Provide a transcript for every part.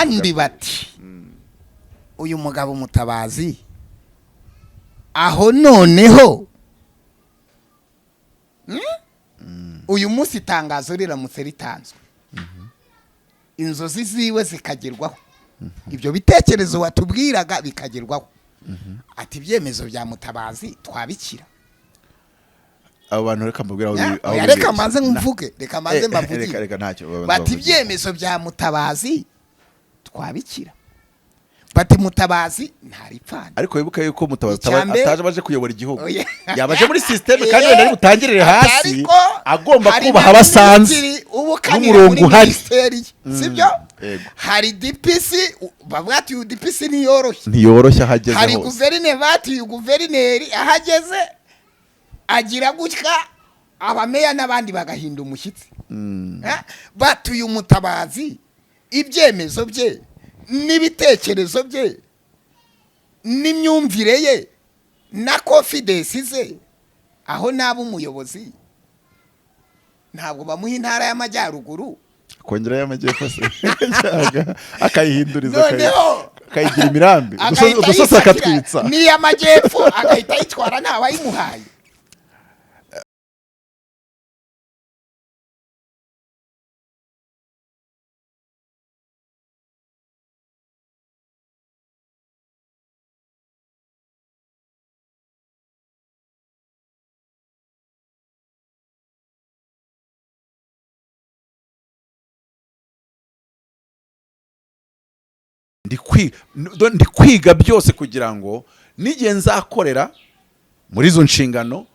abandi bati uyu mugabo Mutabazi aho noneho uyu munsi itangazo riramutse ritanzwe inzozi ziwe zikagerwaho ibyo bitekerezo watubwiraga bikagerwaho ati ibyemezo bya Mutabazi twabikira abo bantu reka mbabwira reka manze mvuge reka manze mbavuge reka ntacyo bati ibyemezo bya Mutabazi twabikira bati Mutabazi ntaripfana ariko wibuka yuko Mutabazi ataje baje kuyobora igihugu yabaje muri system kandi wenda ari butangirire hasi agomba kubaha abasanze n'umurongo uhari sibyo hari DPC babwati u DPC ntiyoroshye ahageze hari guverineri bati guverineri ahageze agira gutya abameya n'abandi bagahinda umushyitsi batuye Mutabazi ibyemezo bye n'ibitekerezo bye n'imyumvire ye na confidence ze aho naba umuyobozi ntabwo bamuha intara y'amajyaruguru kongera y'amajyepfo se akayihinduriza akayigira imirambi udusose akatwitsa ni y'amajyepfo agahita yitwara ntabayimuhaye ndi kwiga byose kugira ngo n'igihe nzakorera muri izo nshingano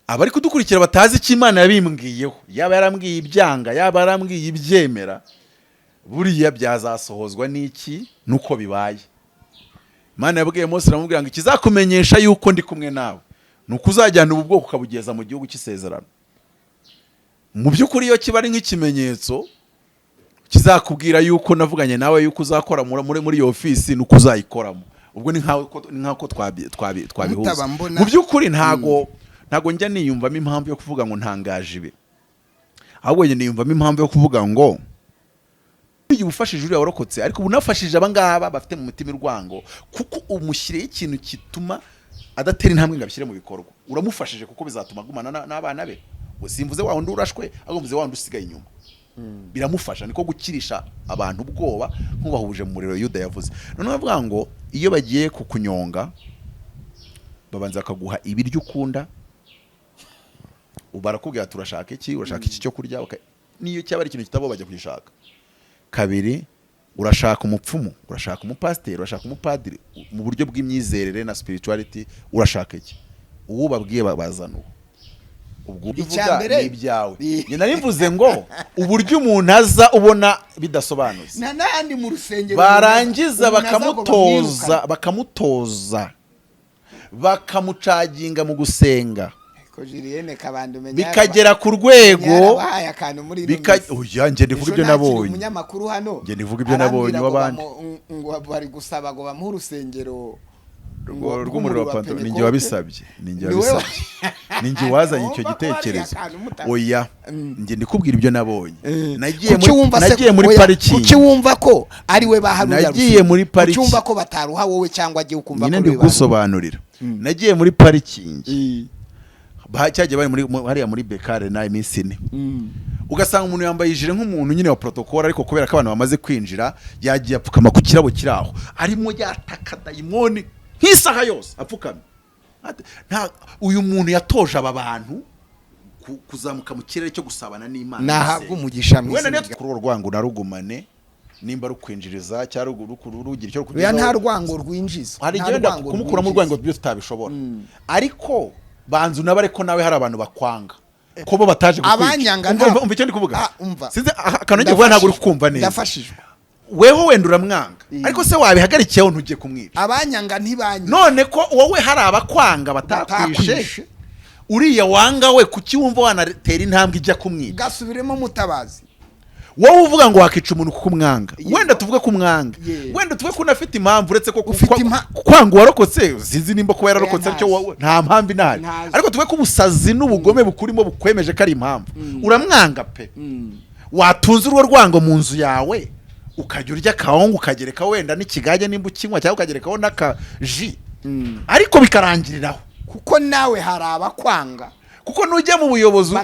abari kudukurikira batazi icyo Imana yabimbwiyeho yaba yarambwiye ibyanga yaba yarambwiye ibyemera buriya byazasohozwa n'iki nuko bibaye. Imana yabwiye Mose aramubwira ngo ikizakumenyesha yuko ndi kumwe nawe nuko uzajyana ubu bwoko ukabugeza mu gihugu cy'isezerano. Mu by'ukuri iyo kiba ari nk'ikimenyetso kizakubwira yuko navuganye nawe yuko uzakora muri iyo ofisi nuko uzayikoramo. Ubwo ni nk'ako twabihuza. Mu by'ukuri ntago njya niyumvamo impamvu yo kuvuga ngo ntangaje ibe, ahubwo njye niyumvamo impamvu yo kuvuga ngo iyo ubufashije uriya warokotse ariko bunafashije abangaba bafite mu mutima irwango, kuko umushyiriye ikintu kituma adatera intambwe ngo abishyire mu bikorwa. Uramufashije kuko bizatuma agumana n'abana be. Simvuze wa wundi urashwe, agomvuze wa wundi usigaye inyuma. Biramufasha, niko gukirisha abantu ubwoba nk'ubahuje mu muriro Yuda yavuze. Noneho bavuga ngo iyo bagiye kukunyonga babanza bakaguha ibiryo ukunda, barakubwira turashaka iki, urashaka iki cyo kurya, niyo cyaba ari ikintu kitabo bajya kwishaka. Kabiri, urashaka umupfumu, urashaka umupasiteri, urashaka umupadiri, mu buryo bw'imyizerere na spirituality urashaka iki, uwo babwiye babazana uwo. Ubwo bivuga ni ibyawe. Njye narivuze ngo uburyo umuntu aza ubona bidasobanutse n'andi mu rusengero barangiza bakamutoza bakamucaginga mu gusenga bikagera ku rwego njye ndivuga ibyo nabonye, umunyamakuru hano njye ndivuga ibyo nabonye w'abandi ngo bari gusaba ngo bamuhe urusengero rw'umuriro wa Panto. Ninjye wabisabye, ninjye wazanye icyo gitekerezo. Oya, njye ndikubwira ibyo nabonye. Nagiye muri parikingi. Kuki wumva ko ari we baharuye? Nagiye muri parikingi. Kuki wumva ko bataruha wowe cyangwa agiye ukumva ko nyine ndigusobanurira. Nagiye muri parikingi. Cyagiye bari hariya muri Bekare na iminsi ine. Ugasanga umuntu yambaye ijire nk'umuntu nyine wa protocol, ariko kubera ko abantu bamaze kwinjira yagiye apfukama ku kirabo kiraho, arimo yataka dayimoni nk'isaha yose apfukamye. Uyu muntu yatoje aba bantu kuzamuka mu kirere cyo gusabana n'Imana. Nahabwa umugisha mwiza. Wenda niyo kuri urwango narugumane nimba rukwinjiriza cyangwa rugira icyo rukugiza. Oya, nta rwango rwinjiza. Hari igenda kumukura mu rwango byo tutabishobora. Ariko banzu nabare ko nawe hari abantu bakwanga ko bo bataje gukwica. Umva icyo ndi kuvuga. Sinzi akanongeye vuga ntabwo uri kumva neza. Ndafashijwe. Weho wenda uramwanga, ariko se wabihagarikiyeho ntujye kumwica. Abanyanga ntibanye. None ko wowe hari abakwanga batakwishe, uriya wanga we kuki wumva wanatera intambwe ijya kumwica? Gasubiremo Mutabazi. Wowe uvuga ngo wakica umuntu kuko umwanga. Wenda tuvuge ko umwanga. Wenda tuvuge ko unafite impamvu uretse ko kwanga warokotse, zizi nimba ko yararokotse aricyo wowe nta mpamvu inahari. Ariko tuvuge ko ubusazi n'ubugome bukurimo bukwemeje ko ari impamvu. Uramwanga pe. Watunze urwo rwango mu nzu yawe ukajya urya kawunga ukagereka wenda n'ikigage nimba ukinywa cyangwa ukagerekaho n'akaji ariko bikarangiriraho kuko nawe hari abakwanga kuko nujya mu buyobozi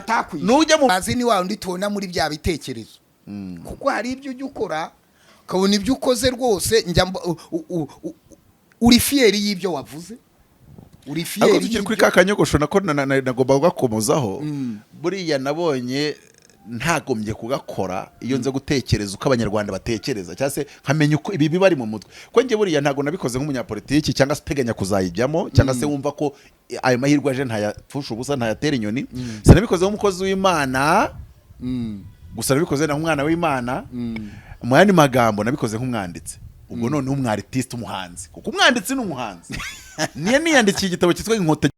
nujya mu bazi ni wawe undi tubona muri bya bitekerezo kuko hari ibyo ujya ukora ukabona ibyo ukoze rwose uri fiyeri y'ibyo wavuze uri fiyeri y'ibyo kuri ka kanyogosho nako nagomba kugakomozaho buriya nabonye ntagombye kugakora iyo nze gutekereza uko abanyarwanda batekereza cyangwa se nkamenya uko ibi bibari mu mutwe ko njye buriya ntago nabikoze nk'umunyapolitiki cyangwa se uteganya kuzayijyamo cyangwa se wumva ko ayo mahirwe aje ntayapfusha ubusa ntayatera inyoni sinabikoze nk'umukozi w'Imana gusa nabikoze na umwana w'Imana mu yandi magambo nabikoze nk'umwanditsi ubwo none umwartiste umuhanzi kuko umwanditsi ni umuhanzi niye niyandikiye igitabo cyitwa Inkota.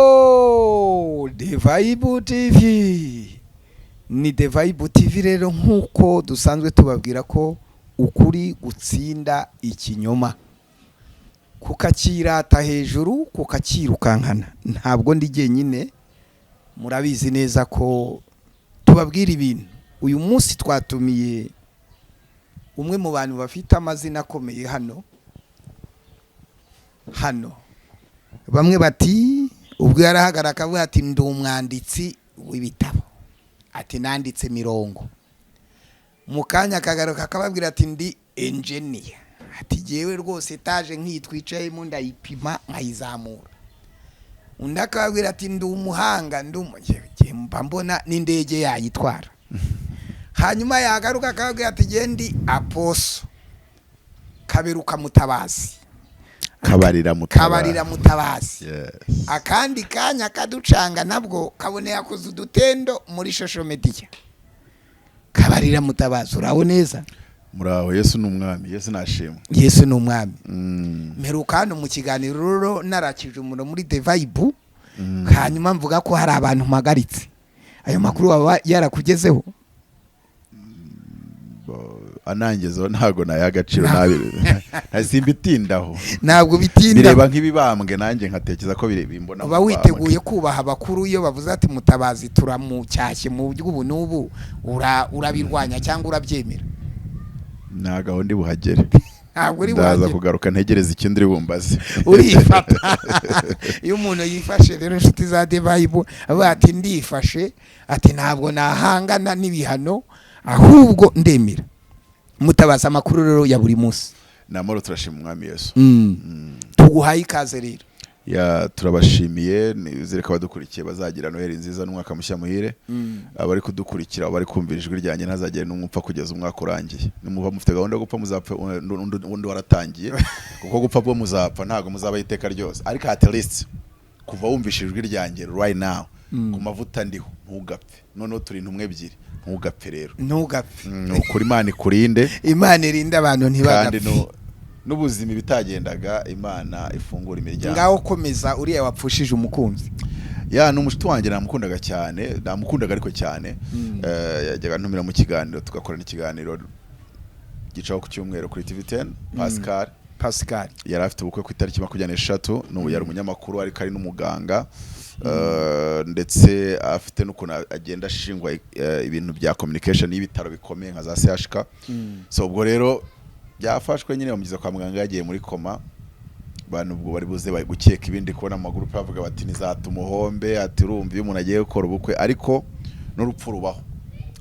Oh, The Vibe TV ni The Vibe TV rero nk'uko dusanzwe tubabwira ko ukuri gutsinda ikinyoma kukakirata hejuru kukakirukankana ntabwo ndi jyenyine murabizi neza ko tubabwira ibintu uyu munsi twatumiye umwe mu bantu bafite amazina akomeye hano bamwe bati ubwo yarahagarara akavuga ati ndi umwanditsi w'ibitabo ati nanditse mirongo mu kanya akagaruka akababwira ati ndi engineer ati jewe rwose etaje nkitwicayemo ndayipima nkayizamura undi akababwira ati ndi umuhanga mba mbona n'indege yayitwara hanyuma yagaruka akababwira ati ndi aposo kaberuka mutabazi kabarira mutabazi akandi kanya kaducanga nabwo kabone yakoze udutendo muri social media kabarira mutabazi uraho neza muraho Yesu ni umwami Yesu nashimwe Yesu ni umwami mperuka hano mu kiganiro narakije umuntu muri The Vibe hanyuma mvuga ko hari abantu mpagaritse ayo makuru baba yarakugezeho anangezeho ntago nayagaciro ntasimbitindaho ntabwo bitinda bireba nk'ibibambwe nanjye nkatekereza ko bimbona uba witeguye kubaha abakuru iyo bavuze ati mutabazi turamucyashye mu buryo ubu n'ubu urabirwanya cyangwa urabyemera nta gahunda buhagere ntabwo uri ndaza kugaruka ntegereza ikindi uri bumbaze urifata iyo umuntu yifashe rero inshuti za The Vibe avuga ati ndifashe ati ntabwo nahangana n'ibihano ahubwo ndemera mutabaza amakuru rero ya buri munsi namoro turashima umwami Yesu tuguhaye ikaze rero ya turabashimiye nizereka abadukurikiye bazagira Noheli nziza n'umwaka mushya muhire abari kudukurikira abari kumvira ijwi ryanjye ntazagire n'umupfa kugeza umwaka urangiye nimuva mufite gahunda yo gupfa muzapfa undi waratangiye kuko gupfa bwo muzapfa ntago muzaba iteka ryose ariko at least kuva wumvisha ijwi ryanjye right now ku mavuta ndiho ntugapfe noneho turi intumwe ebyiri ntugapfe rero ntugapfe ukuri Imana ikurinde Imana irinde abantu ntibagapfe kandi n'ubuzima bitagendaga Imana ifungura imiryango ngaho komeza uriya wapfushije umukunzi ya n'umushiti wanjye namukundaga cyane namukundaga ariko cyane yajyaga ntumira mu kiganiro tugakorana ikiganiro gicaho ku cyumweru kuri TV10 Pascal yari afite ubukwe ku itariki 26 n'ubu yari umunyamakuru ariko ari n'umuganga ndetse afite n'ukuntu agenda ashingwa ibintu bya communication y'ibitaro bikomeye nka za CHK so ubwo rero byafashwe nyine bamugize kwa muganga yagiye muri koma bantu ubwo bari buze gukeka ibindi kubona amaguru bavuga bati nizatuma umuhombe ati urumva iyo umuntu agiye gukora ubukwe ariko n'urupfu rubaho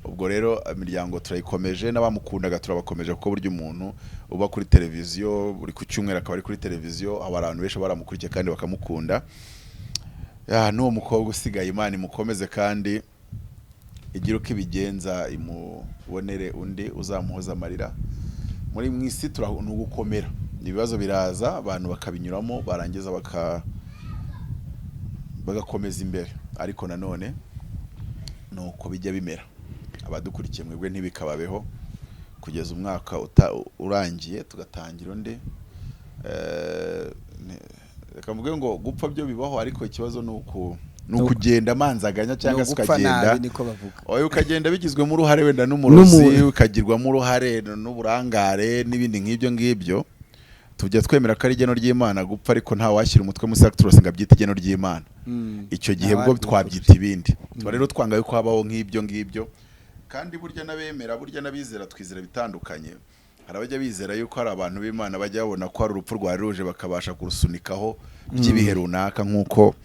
ubwo rero imiryango turayikomeje n'abamukundaga turabakomeje kuko buryo umuntu uba kuri televiziyo buri ku cyumweru akaba ari kuri televiziyo abantu benshi baramukurikiye kandi bakamukunda n'uwo mukobwa usigaye Imana imukomeze kandi igira uko ibigenza imubonere undi uzamuhoza amarira muri mwisi turagukomera ibibazo biraza abantu bakabinyuramo barangiza bagakomeza imbere ariko nanone nuko bijya bimera abadukurikiye mwebwe ntibikababeho kugeza umwaka urangiye tugatangira undi reka mvuge ngo gupfa byo bibaho ariko ikibazo nukugenda amanzaganya cyangwa se ukagenda ukagenda bigizwemo uruhare wenda n'umurozi ukagirwamo uruhare n'uburangare n'ibindi nk'ibyo tujya twemera ko ari igeno ry'Imana gupfa, ariko nta washyira umutwe muri Actros ngo abyite igeno ry'Imana. Icyo gihe bwo twabyita ibindi. Tuba rero twanga yuko habaho nk'ibyo ngibyo, kandi burya n'abemera, burya n'abizera twizera bitandukanye. Hari abajya bizera yuko hari abantu b'Imana bajya babona ko hari urupfu rwa ruje bakabasha kurusunikaho by'ibihe runaka, nk'uko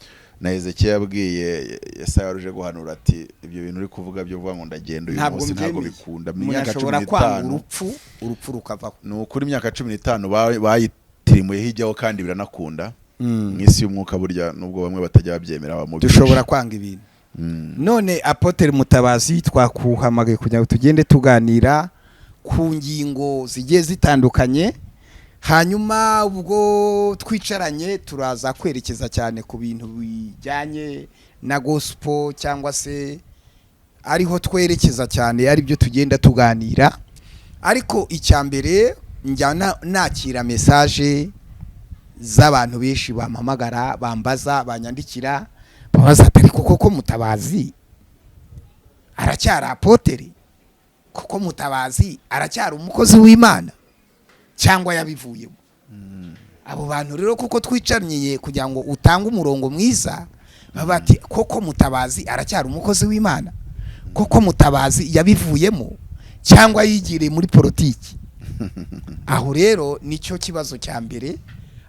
na Hezekiya yabwiye Yesaya ruje guhanura ati ibyo bintu uri kuvuga byo vuga ngo ndagenda uyu munsi ntabwo bikunda. Mu myaka 15 urupfu rukavaho. Ni ukuri imyaka 15 bayitirimuye hijyaho kandi biranakunda. Mw'isi y'umwuka burya nubwo bamwe batajya babyemera bamubi. Dushobora kwanga ibintu. None Apotre Mutabazi twakuhamagaye kugira ngo tugende tuganira ku ngingo zigiye zitandukanye, hanyuma ubwo twicaranye turaza kwerekeza cyane ku bintu bijyanye na gospel, cyangwa se ariho twerekeza cyane ari byo tugenda tuganira. Ariko icyambere njyana nakira message z'abantu benshi bampamagara, bambaza, banyandikira, babaza ati koko Mutabazi aracyari Apotre, koko Mutabazi aracyari umukozi w'Imana cyangwa yabivuyemo. Abo bantu rero kuko twicaranye kugira ngo utange umurongo mwiza, babati koko Mutabazi aracyari umukozi w'Imana, koko Mutabazi yabivuyemo cyangwa yigiriye muri politiki. Aho rero nicyo kibazo cya mbere,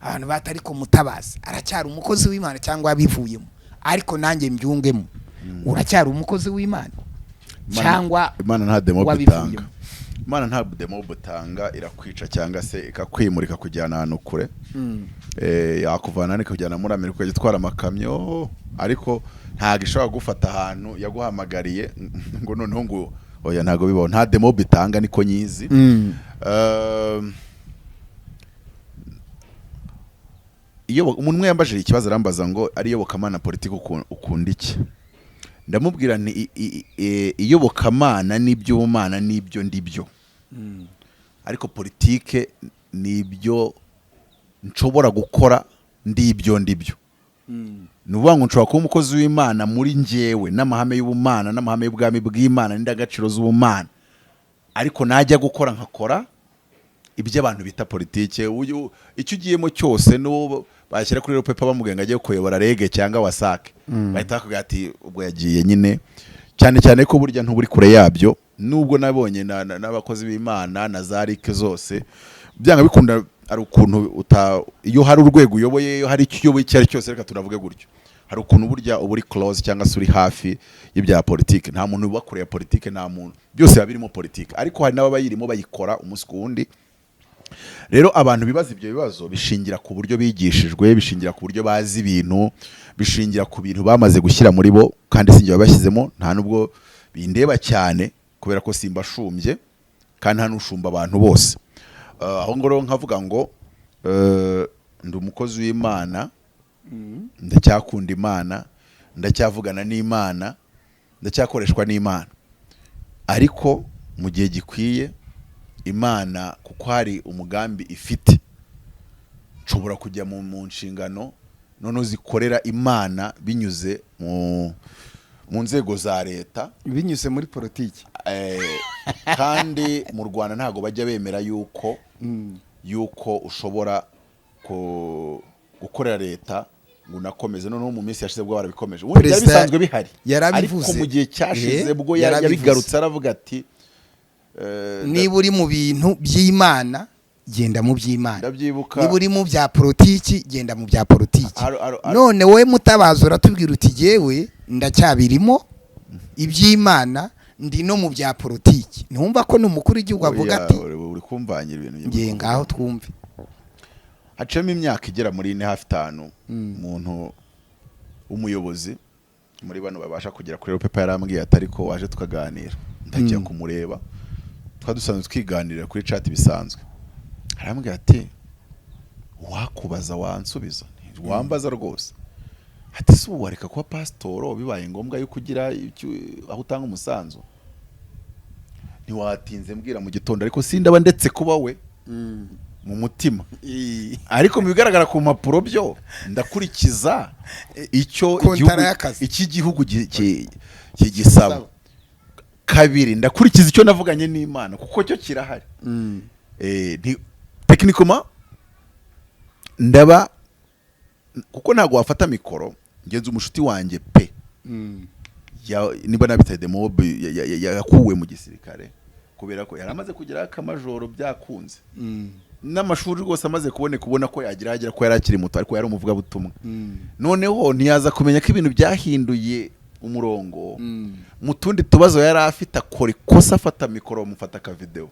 abantu batari ko Mutabazi aracyari umukozi w'Imana cyangwa yabivuyemo. Ariko nanjye mbyungemo, uracyari umukozi w'Imana cyangwa Imana nta demo bitanga. Imana nta demo butanga, irakwica cyangwa se ikakwimurika kujyana ahantu kure. Yakuvana nikujyana muri Amerika ukajya utwara amakamyo, ariko ntago ishobora gufata ahantu yaguhamagariye ngo noneho ngo oya ntago bibaho. Nta demo bitanga niko nyizi. Iyo umuntu yambajije ikibazo arambaza ngo ari iyobokamana politiki ukunda iki, ndamubwira nti iyobokamana n'iby'ubumana n'ibyo ndibyo, ariko politike nibyo nshobora gukora ndibyo ndibyo. Nuvuga ngo nshobora kuba umukozi w'Imana muri njyewe n'amahame y'ubumana n'amahame y'ubwami bw'Imana n'indangagaciro z'ubumana, ariko najya gukora nkakora ibyo abantu bita politike. Icyo ugiyemo cyose n'uwo bashyira kuri paper bamugenga agiye kuyobora rege cyangwa wasake, bahita bakubwira ati ubwo yagiye nyine, cyane cyane ko burya ntuburi kure yabyo. Nubwo nabonye n'abakozi b'Imana na zarike zose byanga bikunda, ari ukuntu iyo hari urwego uyoboye, iyo hari icyo uyoboye cyari cyose, reka turavuge gutyo, hari ukuntu burya uba uri close cyangwa se uri hafi y'ibya politike. Nta muntu uba kure ya politike, nta muntu, byose biba birimo politike, ariko hari n'abayirimo bayikora umunsi ku wundi. Rero abantu bibaza ibyo bibazo bishingira ku buryo bigishijwe, bishingira ku buryo bazi ibintu, bishingira ku bintu bamaze gushyira muri bo, kandi sinjye babashyizemo. Nta nubwo bindeba cyane kubera ko simbashumbye, kandi nta nushumba abantu bose. Aho ngoro nkavuga ngo ndi umukozi w'Imana, ndacyakunda Imana, ndacyavugana n'Imana, ndacyakoreshwa n'Imana, ariko mu gihe gikwiye Imana kuko hari umugambi ifite, nshobora kujya mu nshingano noneho zikorera Imana binyuze mu nzego za leta, binyuze muri politiki. Kandi mu Rwanda ntago bajya bemera yuko ushobora gukorera leta ngo unakomeze. Noneho mu minsi yashize bwo barabikomeje, ubundi byari bisanzwe bihari, ariko mu gihe cyashize bwo yabigarutse aravuga ati niba uri mu bintu by'Imana genda mu by'Imana, niba uri mu bya politiki genda mu bya politiki. None wowe Mutabazi uratubwira uti jewe ndacyabirimo iby'Imana, ndi no mu bya politiki. Ntumva ko n'umukuru w'igihugu avuga ati uri kumvangira ibintu ngiye ngaho twumve. Hacemo imyaka igera muri 4-5 umuntu w'umuyobozi muri bano babasha kugera kuri paper yarambwiye atari ko waje tukaganira, ndagiye kumureba, twadusanzwe twiganirira kuri chat bisanzwe. Arambwira ati wakubaza wansubiza, wambaza rwose, ati se wareka kuba pasitoro bibaye ngombwa yuko ugira aho utanga umusanzu. Ntiwatinze mbwira mu gitondo, ariko sindaba ndetse kuba we mu mutima, ariko mu bigaragara ku mpapuro byo ndakurikiza icyo igihugu kigisaba. Kabiri ndakurikiza icyo navuganye n'Imana kuko cyo kirahari. Techniquement ndaba kuko ntabwo wafata mikoro ngenzi umushuti wanjye pe niba nabitaye demob yakuwe mu gisirikare kubera ko yari amaze kugira akamajoro byakunze n'amashuri rwose amaze kubona ko yagira ko yari akiri muto ariko yari umuvuga butumwa noneho ntiyaza kumenya ko ibintu byahinduye umurongo mu tundi tubazo yari afite akora ikosa afata mikoro mufata aka video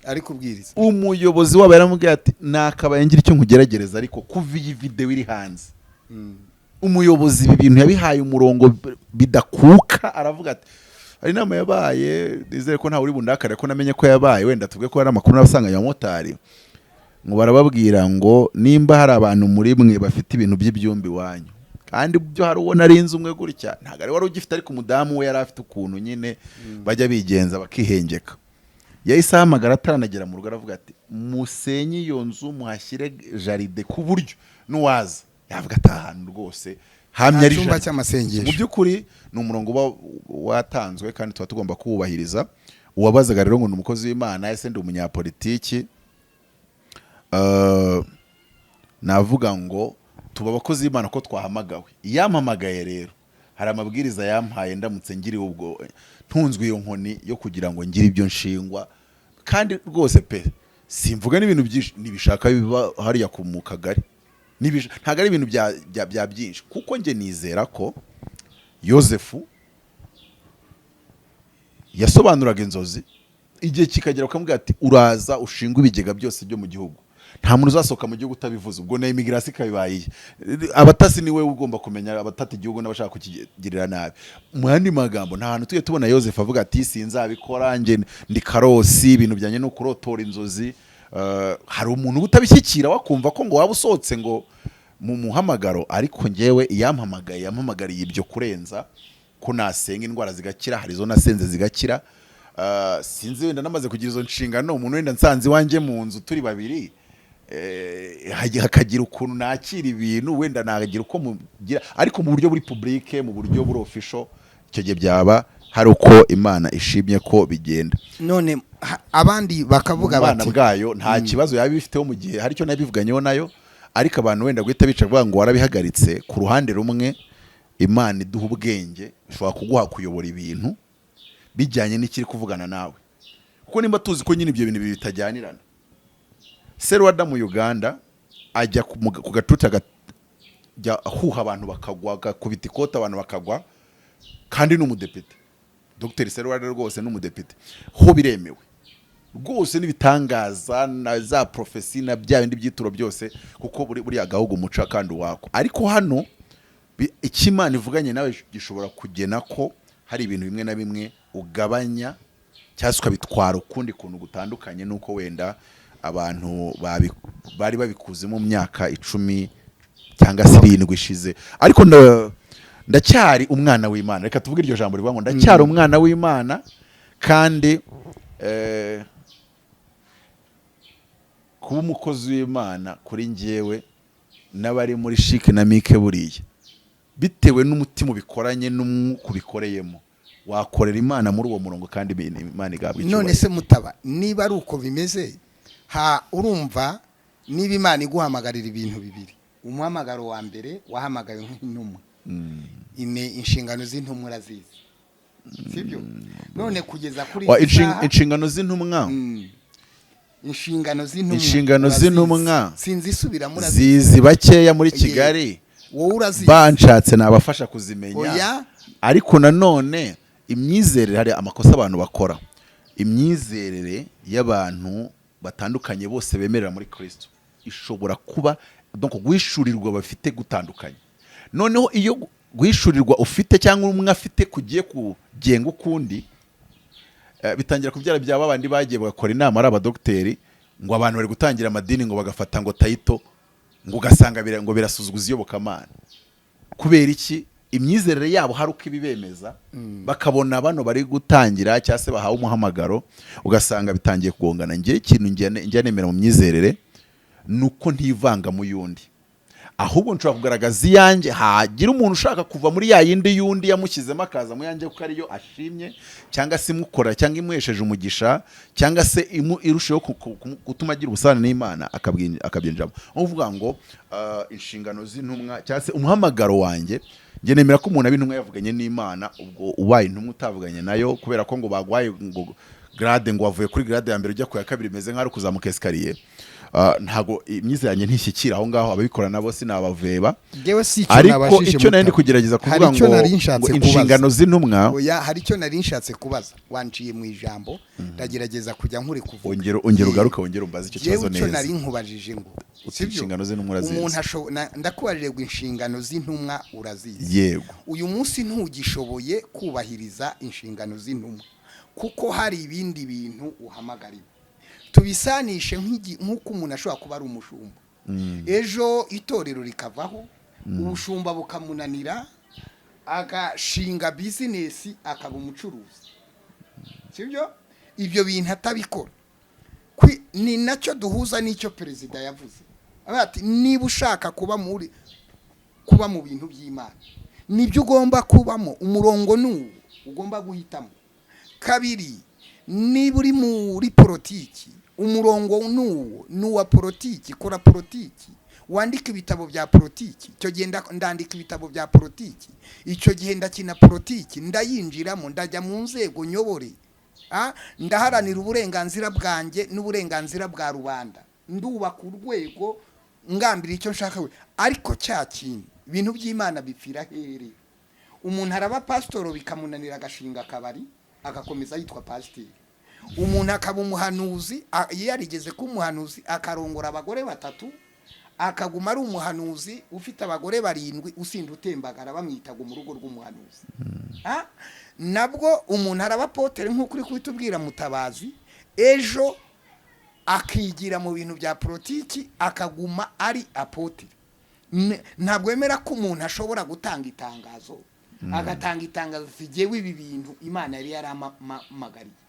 ari kubwiriza umuyobozi wabo yaramubwiye ati nakabaye ngira icyo nkugeragereza ariko kuva iyi video iri hanze umuyobozi ibi bintu yabihaye umurongo bidakuka aravuga ati hari inama yabaye nizere ko ntawe uri bundakare ko namenye ko yabaye wenda tuvuge ko hari amakuru n'abasanganya abamotari ngo barababwira ngo nimba hari abantu muri mwe bafite ibintu by'ibyumbi wanyu kandi byo hari uwo narinze umwe gutya ntago ari wari ugifite ariko umudamu we yari afite ukuntu nyine bajya bigenza bakihengeka yahise ahamagara ataranagera mu rugo aravuga ati musenye iyo nzu muhashyire jaride ku buryo n'uwaza yavuga ati ahantu rwose hamya ari cyumba cy'amasengesho mu by'ukuri ni umurongo uba watanzwe kandi tuba tugomba kuwubahiriza uwabazaga rero ngo ni umukozi w'Imana ese ndi umunyapolitiki navuga ngo tuba abakozi b'Imana ko twahamagawe yampamagaye rero hari amabwiriza yampaye ndamutse ngiriwe ubwo ntunzwe iyo nkoni yo kugira ngo ngire ibyo nshingwa kandi rwose pe simvuga n'ibintu byinshi nibishaka biba hariya ku mu kagari ntabwo ari ibintu bya byinshi kuko njye nizera ko Yosefu yasobanuraga inzozi igihe kikagera ukamubwira ati uraza ushingwe ibigega byose byo mu gihugu nta muntu uzasohoka mu gihugu utabivuze ubwo na immigration ikabibaye abatasi niwe ugomba kumenya abatata igihugu n'abashaka kukigirira nabi mu yandi magambo nta hantu tuye tubona Yosefu avuga ati sinzabikora nje ndi karosi ibintu byanye no kurotora inzozi hari umuntu utabishyikira wakumva ko ngo waba usohotse ngo mu muhamagaro ariko ngewe yampamagariye ibyo kurenza ko nasenga indwara zigakira hari zo nasenze zigakira sinzi wenda namaze kugira izo nshingano umuntu wenda nsanze iwanjye mu nzu turi babiri hakagira ukuntu nakira ibintu wenda nagira uko mugira ariko mu buryo buri public mu buryo buri official icyo gihe byaba hari uko Imana ishimye ko bigenda none abandi bakavuga bati Imana bwayo nta kibazo yabifiteho mu gihe hari cyo nabivuganyeho nayo ariko abantu wenda guhita bica bavuga ngo warabihagaritse ku ruhande rumwe Imana iduha ubwenge ishobora kuguha kuyobora ibintu bijyanye n'ikiri kuvugana nawe kuko nimba tuzi ko nyine ibyo bintu bitajyanirana Serwada mu Uganda ajya ku gatuta ajya ahuha abantu bakagwa kubita ikota abantu bakagwa kandi n'umudepite Dr Serwada rwose n'umudepite ho biremewe rwose n'ibitangaza na za profesi na bya bindi byituro byose kuko buri agahugu umuca kandi wako ariko hano ikimana ivuganye nawe gishobora kugena ko hari ibintu bimwe na bimwe ugabanya cyangwa ukabitwara ukundi kuntu gutandukanye nuko wenda abantu bari babikuze mu myaka 10 cyangwa 7 ishize ariko ndacyari umwana w'Imana reka tuvuge iryo jambo rivuga ngo ndacyari umwana w'Imana kandi kuba umukozi w'Imana kuri njyewe n'abari muri shike na mike buriye bitewe n'umutima ubikoranye n'umukubikoreyemo wakorera Imana muri uwo murongo kandi Imana igabwe icyubahiro. None se mutaba niba ari uko bimeze urumva niba Imana iguhamagarira ibintu bibiri umuhamagaro wa mbere wahamagaye nk'intumwa inshingano z'intumwa urazizi sibyo none kugeza kuri inshingano z'intumwa inshingano z'intumwa sinzi isubira zizi bakeya muri Kigali wowe urazizi banshatse nabafasha kuzimenya ariko nanone imyizerere hari amakosa abantu bakora imyizerere y'abantu batandukanye bose bemerera muri Kristo ishobora kuba donc guhishurirwa bafite gutandukanye noneho iyo guhishurirwa ufite cyangwa umwe afite kugiye kugenga ukundi bitangira kubyara byaba abandi bagiye bagakora inama ari abadokiteri ngo abantu bari gutangira amadini ngo bagafata ngo tayito ngo ugasanga ngo birasuzuguza iyobokamana kubera iki imyizerere yabo hari uko ibibemeza bakabona bano bari gutangira cyangwa se bahawe umuhamagaro ugasanga bitangiye kugongana ngiye ikintu njya nemera mu myizerere nuko ntivanga mu yundi ahubwo nshobora kugaragaza iyanjye, hagira umuntu ushaka kuva muri ya yindi y'undi yamushyizemo akaza mu yanjye kuko ariyo ashimye cyangwa se imukora cyangwa imuhesheje umugisha cyangwa se irushaho gutuma agira ubusabane n'Imana akabyinjiramo. Aho uvuga ngo inshingano z'intumwa cyangwa se umuhamagaro wanjye, njye nemera ko umuntu aba intumwa yavuganye n'Imana, ubwo ubaye intumwa utavuganye nayo kubera ko ngo bagwaye ngo grade, ngo wavuye kuri grade ya mbere ujya ku ya kabiri, bimeze nk'ari kuzamuka esikariye. Ntago imyizeranye ntishyikira aho ngaho, ababikora nabo sinabaveba, ariko icyo nari ndi kugerageza kuvuga ngo inshingano z'intumwa, hari icyo nari nshatse kubaza, wanciye mu ijambo, ndagerageza kujya nkuri kuvuga, ongera ugaruka, ongera umbaze icyo kibazo neza. Icyo nari nkubajije ngo inshingano z'intumwa urazizi. Umuntu ndakubajije ngo inshingano z'intumwa urazizi. Yego. Uyu munsi ntugishoboye kubahiriza inshingano z'intumwa kuko hari ibindi bintu uhamagariwe. Tubisanishe nk'uko umuntu ashobora kuba ari umushumba, ejo itorero rikavaho, ubushumba bukamunanira, agashinga bizinesi akaba umucuruzi, sibyo? Ibyo bintu atabikora, ni nacyo duhuza n'icyo perezida yavuze, ati niba ushaka kuba mu bintu by'Imana, nibyo ugomba kubamo, umurongo n'uwo ugomba guhitamo. Kabiri, niba uri muri politiki, umurongo n'uwa politiki, kora politiki, wandika ibitabo bya politiki. Icyo gihe ndandika ibitabo bya politiki, icyo gihe ndakina politiki, ndayinjiramo, ndajya mu nzego nyobore, ndaharanira uburenganzira bwanjye n'uburenganzira bwa rubanda, ndubaka urwego, ngambira icyo nshaka. Ariko cya kintu ibintu by'Imana bipfira here. Umuntu araba pasitoro bikamunanira, agashinga akabari, agakomeza yitwa pasiteri. Umuntu akaba umuhanuzi, yarigeze ko umuhanuzi akarongora abagore 3, akaguma ari umuhanuzi ufite abagore 7, usinda utembagara bamwitaga mu rugo rw'umuhanuzi. Nabwo umuntu araba apotere nk'uko uri kubitubwira Mutabazi, ejo akigira mu bintu bya politiki, akaguma ari apotere. Ntabwo wemera ko umuntu ashobora gutanga itangazo, agatanga itangazo zigewe ibi bintu Imana yari yaramagariye,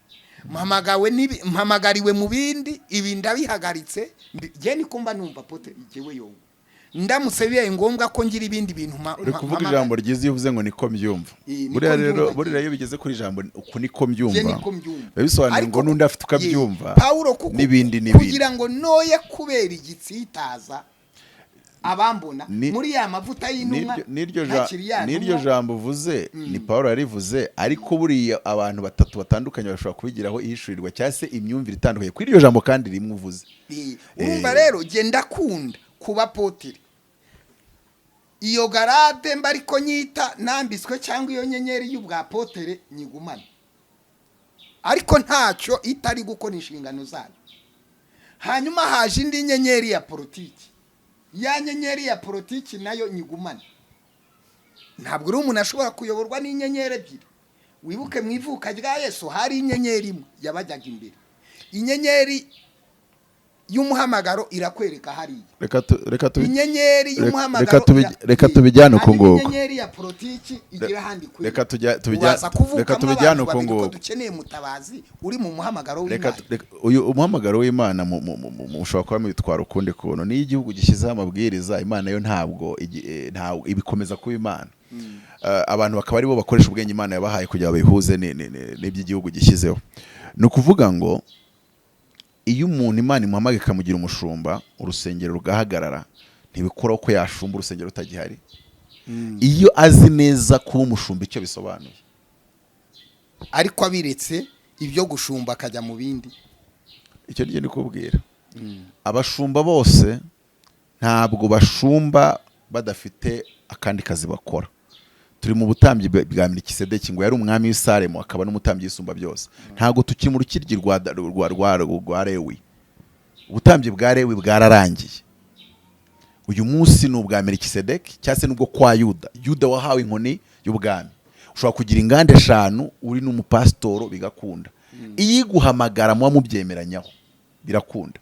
mpamagariwe mu bindi, ibi ndabihagaritse. Je nikumva numva apotere igewe yo, ndamutse biye ngombwa ko ngira ibindi bintu kuvuga ijambo ryiza uvuze ngo niko mbyumva. Buriya rero iyo bigeze kuri ijambo uko niko mbyumva, bisobanura ngo nundi afite ukabyumva n'ibindi kugira ngo noye kubera igitsitaza abambona muri ya mavuta y'intumwa. Niryo jambo uvuze ni Paulo yarivuze, ariko buriya abantu 3 batandukanye bashobora kubigiraho ihishurirwa cyangwa se imyumvire itandukanye kuri iryo jambo kandi rimwe uvuze. Urumva rero genda kunda kuba apotere, iyo garade mbariko nyita nambiswe cyangwa iyo nyenyeri y'ubwa apotere nyigumana, ariko ntacyo itari gukora inshingano zayo. Hanyuma haje indi nyenyeri ya politiki, ya nyenyeri ya politiki nayo nyigumana. Ntabwo uri umuntu ashobora kuyoborwa n'inyenyeri ebyiri. Wibuke mu ivuka rya Yesu hari inyenyeri imwe yabajyaga imbere, inyenyeri y'umuhamagaro irakwereka hariya. Inyenyeri y'umuhamagaro reka tubijyane uko nguko. Inyenyeri ya politiki igira handi kuri. Reka tubijyane uko nguko. Dukeneye Mutabazi uri mu muhamagaro w'Imana. Uyu umuhamagaro w'Imana mushobora kuba mwitwara ukundi kuntu. Ni igihugu gishyizeho amabwiriza, Imana yo ntabwo ibikomeza kuba Imana. Abantu bakaba aribo bakoresha ubwenge Imana yabahaye kugira babihuze n'iby'igihugu gishyizeho. Ni ukuvuga ngo iyo umuntu Imana imuhamagaye ikamugira umushumba, urusengero rugahagarara, ntibikora ko yashumba urusengero rutagihari. Iyo azi neza kuba umushumba icyo bisobanuye, ariko abiretse ibyo gushumba akajya mu bindi, icyo ndi kubwira abashumba bose ntabwo bashumba badafite akandi kazi bakora. Turi mu butambyi bwa Melikisedeki, ngo yari umwami w'Isalemu akaba n'umutambyi yisumba byose. Ntabwo tukiri mu rukiryi rwa Lewi. Ubutambyi bwa Lewi bwararangiye. Uyu munsi ni ubwa Melikisedeki cyangwa se nubwo kwa Yuda wahawe inkoni y'ubwami. Ushobora kugira inganda 5 uri n'umupasitoro bigakunda. Iyi guhamagara muba mubyemeranyaho birakunda.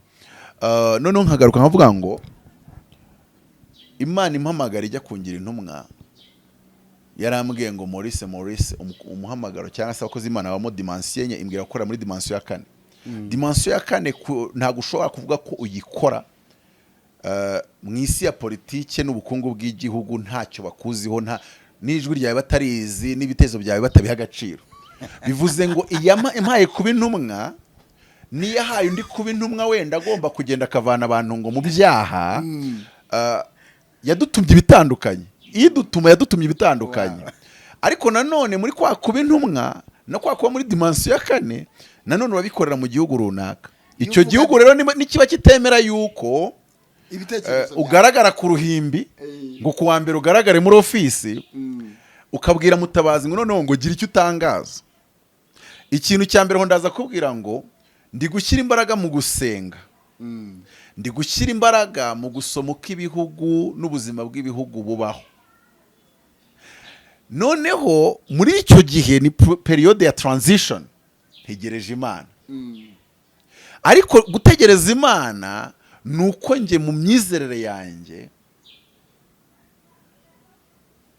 Noneho nkagaruka nkavuga ngo Imana impamagara ijya kungira intumwa, yarambwiye ngo Maurice umuhamagaro cyangwa se abakozi Imana bamo dimension enye, imbwira gukora muri dimension ya 4. Dimension ya 4 ntabwo ushobora kuvuga ko uyikora mu isi ya politike n'ubukungu bw'igihugu ntacyo bakuziho, n'ijwi ryawe batarizi n'ibitezo byawe batabiha agaciro. Bivuze ngo impaye kuba intumwa niyahaye undi kuba intumwa wenda agomba kugenda akavana abantu ngo mu byaha, yadutumye ibitandukanye. Yadutumye ibitandukanye. Ariko nanone muri kwa kuba intumwa no kwa kuba muri dimension ya kane nanone babikorera mu gihugu runaka. Icyo gihugu rero nikiba kitemera yuko ugaragara ku ruhimbi ngo kuwa mbere ugaragare muri ofisi, ukabwira Mutabazi ngo noneho ngo gira icyo utangaza. Ikintu cya mbere ho ndaza kubwira ngo ndi gushyira imbaraga mu gusenga, ndi gushyira imbaraga mu gusoma uko ibihugu n'ubuzima bw'ibihugu bubaho. Noneho muri icyo gihe ni periode ya transition, ntegereje Imana. Ariko gutegereza Imana ni uko njye mu myizerere yanjye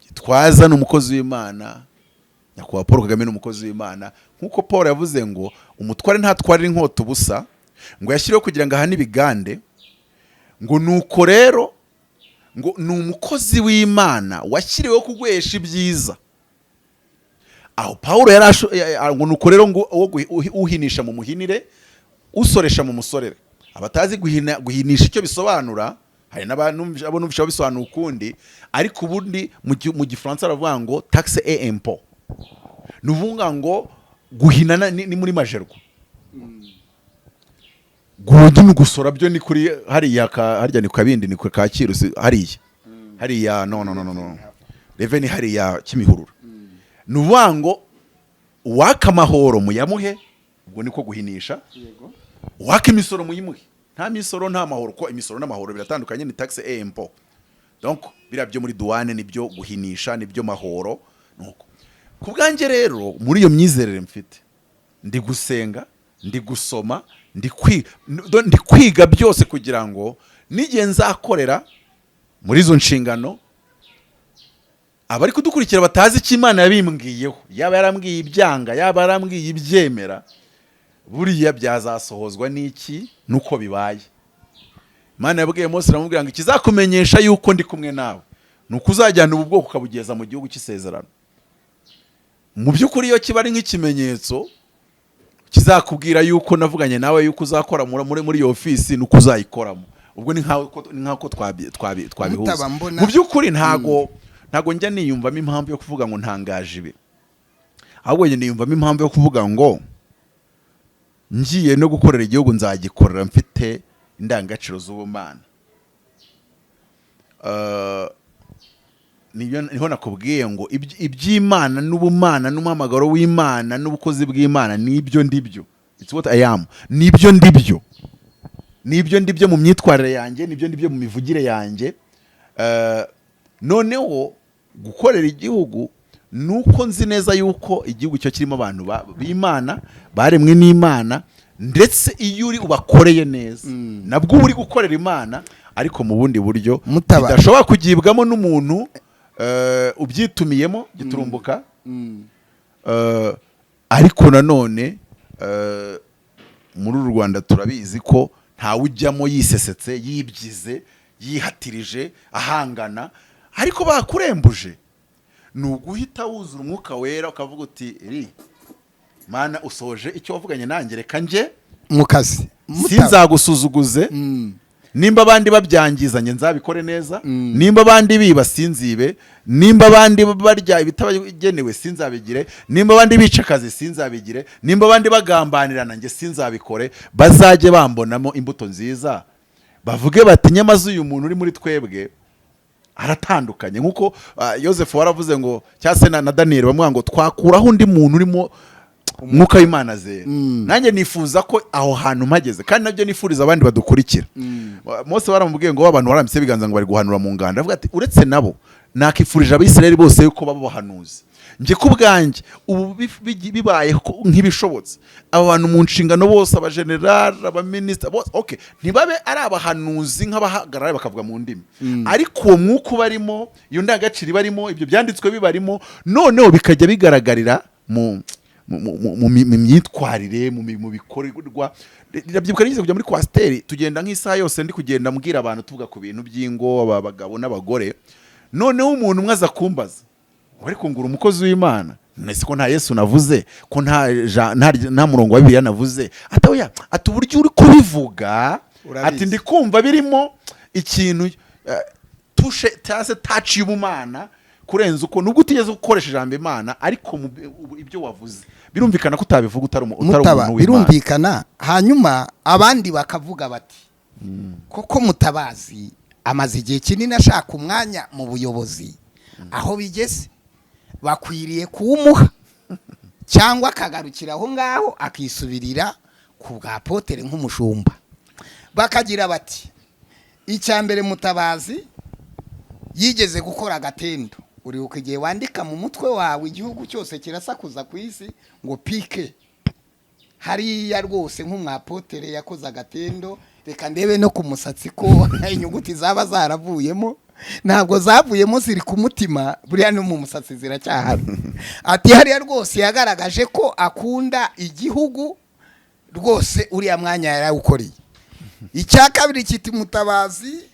Gitwaza ni umukozi w'Imana, nyakubahwa Paul Kagame ni umukozi w'Imana. Nk'uko Paul yavuze ngo umutware ntatwarira inkota ubusa, ngo yashyiriweho kugira ngo ahane ibigande, ngo nuko rero ngo ni umukozi w'Imana washyiriweho kugwesha ibyiza. Aho Paul ngo nuko rero ngo uhinisha mu muhinire, usoresha mu musorere. Abatazi guhinisha icyo bisobanura, hari n'abantu abo numvisha bisobanura ukundi, ariko ubundi mu Gifaransa baravuga ngo taxe et impôt. Nuvuga ngo guhinana ni muri majerwa. Guhujya n'ugusora byo ni kuri harya ni kabindi ni ka Kirusi hariya no reveni hariya Kimihurura. Nuvuga ngo waka amahoro muyamuhe, ubwo niko guhinisha. Waka imisoro muyimuhe. Nta misoro nta mahoro, ko imisoro n'amahoro biratandukanye, ni taxe et impôt. Donc birabyo muri douane nibyo guhinisha, nibyo mahoro. Nuko kubwanjye rero muri iyo myizerere mfite, ndi gusenga, ndi gusoma, ndi kwiga byose kugira ngo n'igihe nzakorera muri izo nshingano abari kudukurikira batazi icyo Imana yabimbwiyeho, yaba yarambwiye ibyanga, yaba yarambwiye ibyemera, buriya byazasohozwa n'iki nuko bibaye. Imana yabwiye Mose aramubwira ngo ikizakumenyesha yuko ndi kumwe nawe nuko uzajyana ubu bwoko ukabugeza mu gihugu cy'isezerano. Mu by'ukuri iyo kiba ari nk'ikimenyetso kizakubwira yuko navuganye nawe yuko uzakora muri iyo ofisi nuko uzayikoramo. Ubwo ni nk'ako twabihuza. Mu by'ukuri ntago njya niyumvamo impamvu yo kuvuga ngo ntangaje ibi, ahubwo njye niyumvamo impamvu yo kuvuga ngo ngiye no gukorera igihugu nzagikorera mfite indangagaciro z'ubumana. Niho nakubwiye ngo iby'Imana n'ubumana n'umuhamagaro w'Imana n'ubukozi bw'Imana nibyo ndibyo. It's what I am. Nibyo ndibyo mu myitwarire yanjye, nibyo ndibyo mu mivugire yanjye. Noneho gukorera igihugu nuko nzi neza yuko igihugu cyo kirimo abantu b'Imana baremwe n'Imana, ndetse iyo uri ubakoreye neza nabwo uri gukorera Imana, ariko mu bundi buryo bidashobora kugibwamo n'umuntu ubyitumiyemo giturumbuka. Ariko nanone muri uru Rwanda turabizi ko ntawe ujyamo yisesetse, yibyize, yihatirije, ahangana, ariko bakurembuje. Ni uguhita wuzura umwuka wera ukavuga uti Mana usoje icyo wavuganye nanjye, reka nje mu kazi, sinzagusuzuguze. Nimba abandi babyangizanye nzabikore neza, nimba abandi biba sinzibe, nimba abandi barya ibitabagenewe sinzabigire, nimba abandi bica akazi sinzabigire, nimba abandi bagambanirana njye sinzabikore. Bazajye bambonamo imbuto nziza, bavuge bati nyamaze uyu muntu uri muri twebwe aratandukanye. Nkuko Yosefu waravuze ngo cyase na Daniel bamwe ngo twakuraho undi muntu urimo umwuka w'Imana zera. Nanjye nifuza ko aho hantu mpageze, kandi nabyo nifuriza abandi badukurikira. Mose baramubwiye ngo abantu barambitse biganza ngo bari guhanura mu nganda, avuga ati uretse nabo nakifurije Abisirayeli bose yuko baba bahanuzi. Nje kubwanjye ubu bibaye nk'ibishobotse aba bantu mu nshingano bose, abagenerali, abaminister bose, okay, ntibabe ari abahanuzi nk'abahagarara bakavuga mu ndimi, ariko uwo mwuka ubarimo, iyo ndangagaciro ibarimo, ibyo byanditswe bibarimo, noneho bikajya bigaragarira mu myitwarire mu bikorwa. Ndabyibuka nigeze kujya muri kwasiteri tugenda nk'isaha yose ndi kugenda mbwira abantu tuvuga ku bintu by'ingo abagabo n'abagore, noneho umuntu umwe aza kumbaza ariko ngura umukozi w'Imana nese ko nta Yesu navuze ko nta murongo wa Bibiliya navuze, atoya ati uburyo uri kubivuga ati ndi kumva birimo ikintu tushe tase touch y'ubumana kurenza uko nubwo utigeze gukoresha ijambo Imana, ariko ibyo wavuze birumvikana ko utabivuga utari umuntu w'Imana. Birumvikana. Hanyuma abandi bakavuga bati koko Mutabazi amaze igihe kinini ashaka umwanya mu buyobozi, aho bigeze bakwiriye kuwumuha cyangwa akagarukira aho ngaho akisubirira ku bwa Apotre nk'umushumba. Bakagira bati icya mbere Mutabazi yigeze gukora agatendo. Uribuka igihe wandika mu mutwe wawe igihugu cyose kirasakuza ku isi ngo pike, hariya rwose nk'umwapotere yakoze agatendo. Reka ndebe no ku musatsi ko inyuguti zaba zaravuyemo, ntabwo zavuyemo ziri ku mutima, buriya no mu musatsi ziracyahari. Ati hariya rwose yagaragaje ko akunda igihugu rwose, uriya mwanya yarawukoreye. Icya kabiri kiti Mutabazi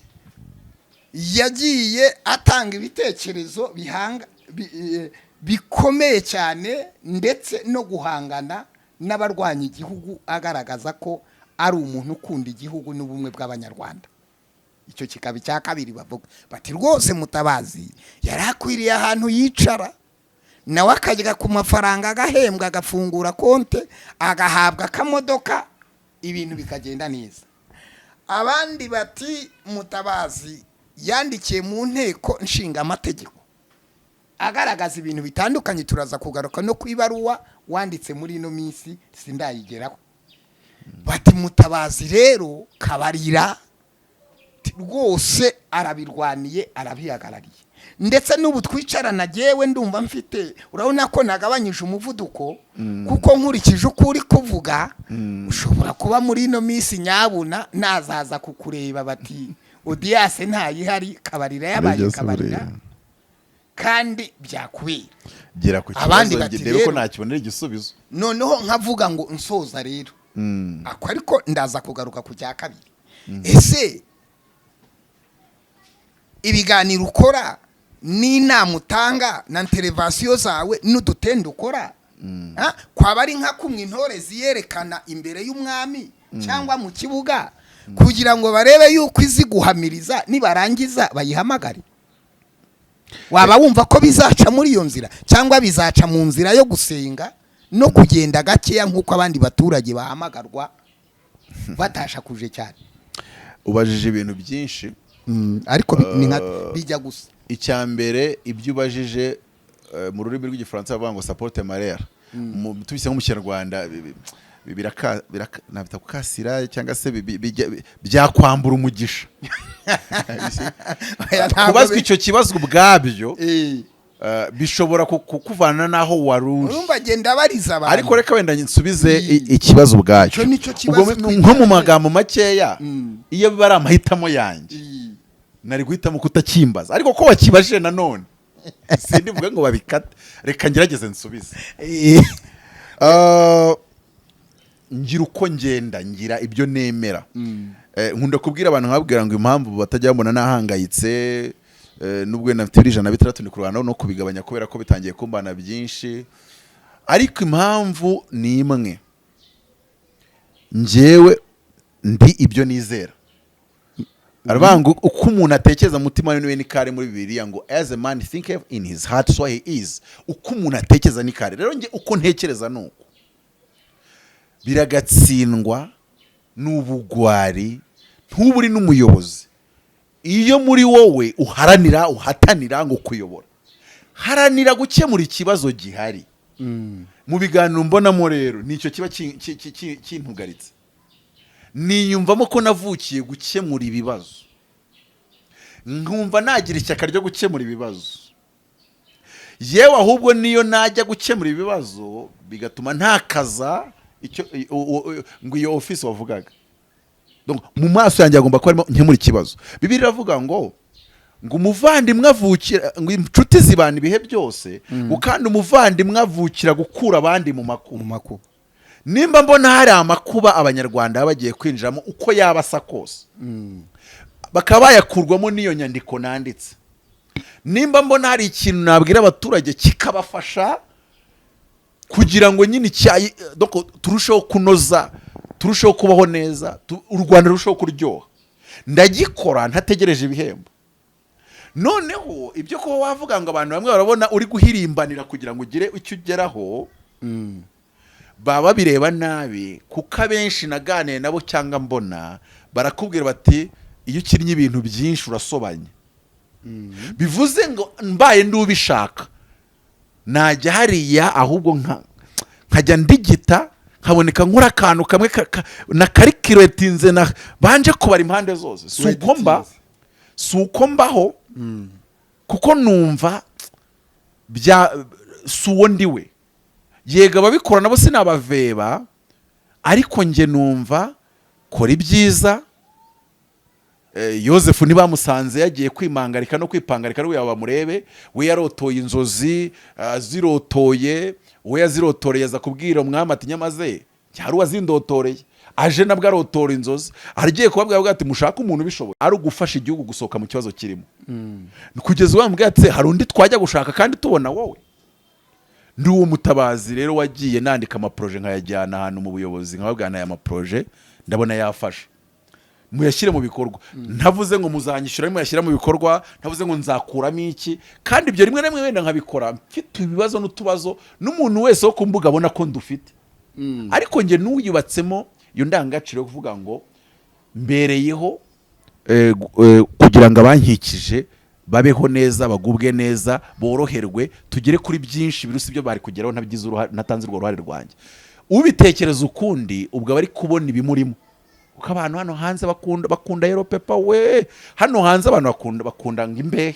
yagiye atanga ibitekerezo bikomeye cyane ndetse no guhangana n'abarwanya igihugu, agaragaza ko ari umuntu ukunda igihugu n'ubumwe bw'Abanyarwanda. Icyo kikaba icya kabiri bavuga bati rwose Mutabazi yari akwiriye ahantu yicara nawe akajya ku mafaranga agahembwa agafungura konte agahabwa akamodoka ibintu bikagenda neza. Abandi bati Mutabazi yandikiye mu nteko nshinga amategeko agaragaza ibintu bitandukanye, turaza kugaruka no kwibaruwa wanditse muri ino minsi sindayigeraho. Bati Mutabazi rero kabarira rwose arabirwaniye arabihagarariye, ndetse n'ubu twicarana jewe ndumva mfite, urabona ko nagabanyije umuvuduko kuko nkurikije uko uri kuvuga ushobora kuba muri ino minsi nyabuna nazaza kukureba bati Odiase ntayihari, kabarira yabaye kabarira kandi byakubera. Gera ku kibazo ngidero ko nakibonera igisubizo. Noneho nkavuga ngo nsoza rero ako ariko ndaza kugaruka ku cya kabiri. Ese ibiganiro ukora n'inama utanga na intervention zawe n'udutendo ukora kwaba ari nka kumwe intore ziyerekana imbere y'umwami cyangwa mu kibuga kugira ngo barebe yuko izi guhamiriza nibarangiza bayihamagare? Waba wumva ko bizaca muri iyo nzira cyangwa bizaca mu nzira yo gusenga no kugenda gakeya nk'uko abandi baturage bahamagarwa batasha kuje cyane? Ubajije ibintu byinshi ariko ni nka bijya gusa. Icya mbere ibyo ubajije mu rurimi rw'igifaransa bavuga ngo supporte malheur, tubise nko mu Kinyarwanda nabita kukasira cyangwa se byakwambura umugisha. Kubazwa icyo kibazo ubwabyo bishobora kukuvana naho waruri. Urumva genda bariza abantu. Ariko reka wenda nsubize ikibazo ubwacyo. Nko mu magambo makeya iyo bari amahitamo yanjye nari guhitamo kutakimbaza, ariko ko wakibajije nanone sindi mvuga ngo babikate, reka ngerageze nsubize. Ngira uko ngenda ngira ibyo nemera. Nkunda kubwira abantu nkabwira ngo impamvu batajya babona nahangayitse nubwo nafite 160 ni kurwana no kubigabanya kubera ko bitangiye kumbana byinshi, ariko impamvu ni imwe, njyewe ndi ibyo nizera. Arabangu uko umuntu atekereza mutima we ni kare muri Bibiliya ngo as a man thinketh in his heart so he is. Uko umuntu atekereza ni kare. Rero nge uko ntekereza nuko biragatsindwa n'ubugwari ntuburi n'umuyobozi. Iyo muri wowe uhatanira ngo kuyobora, haranira gukemura ikibazo gihari. Mu biganiro mbonamo rero nicyo kiba kintugaritse. Niyumvamo ko navukiye gukemura ibibazo, nkumva nagira ishyaka ryo gukemura ibibazo. Yewe ahubwo niyo najya gukemura ibibazo bigatuma ntakaza icyo ngo iyo office wavugaga. Donc mu maso yanjye agomba ko arimo nkemura ikibazo. Bibiliya iravuga ngo ngo umuvandimwe avukira, ngo inshuti zibana ibihe byose, kandi umuvandimwe avukira gukura abandi mu makuba. Nimba mbona hari amakuba abanyarwanda bagiye kwinjiramo uko yaba asa kose, bakaba bayakurwamo n'iyo nyandiko nanditse. Nimba mbona hari ikintu nabwira abaturage kikabafasha kugira ngo nyine turusheho kunoza, turusheho kubaho neza, u Rwanda rurusheho kuryoha, ndagikora ntategereje ibihembo. Noneho ibyo kuba wavuga ngo abantu bamwe barabona uri guhirimbanira kugira ngo ugire icyo ugeraho, baba bireba nabi, kuko abenshi naganiye nabo cyangwa mbona barakubwira bati iyo ukinnye ibintu byinshi urasobanye. Bivuze ngo mbaye ndubishaka najya hariya, ahubwo nkajya ndigita, nkaboneka nkora akantu kamwe na karikiretinze na banje kubara impande zose. Si uko mbaho, kuko numva si uwo ndiwe. Yega ababikora nabo sinabaveba, ariko nge numva kora ibyiza. Yosefu ntibamusanze yagiye kwimangarika no kwipangarika n'uwo bamurebe, we yarotoye inzozi zirotoye, we yazirotoreye aza kubwira umwami ati nyamaze cyari uwazindotoreye, aje nabwo arotora inzozi, aragiye kubabwira ati mushaka umuntu ubishoboye ari ugufasha igihugu gusohoka mu kibazo kirimo. Kugeza wambwira ati hari undi twajya gushaka kandi tubona wowe. Ndi uwo Mutabazi rero wagiye nandika amaproje nkayajyana ahantu mu buyobozi, nkababwira aya maproje ndabona yafasha, muyashyire mu bikorwa. Ntavuze ngo muzanyishyura, muyashyira mu bikorwa, ntavuze ngo nzakuramo iki. Kandi ibyo rimwe na rimwe wenda nkabikora mfite ibibazo n'utubazo, n'umuntu wese wo ku mbuga abona ko ndufite. Ariko nge n'uyubatsemo iyo ndangagaciro yo kuvuga ngo mbereyeho kugira ngo abankikije babeho neza, bagubwe neza, boroherwe, tugere kuri byinshi birusi ibyo bari kugeraho natanze urwo ruhare rwanjye. Ubitekereza ukundi ubwo bari kubona ibimurimo. Kuko abantu hano hanze bakunda yellow pepper we, hano hanze abantu bakunda ngimbehe.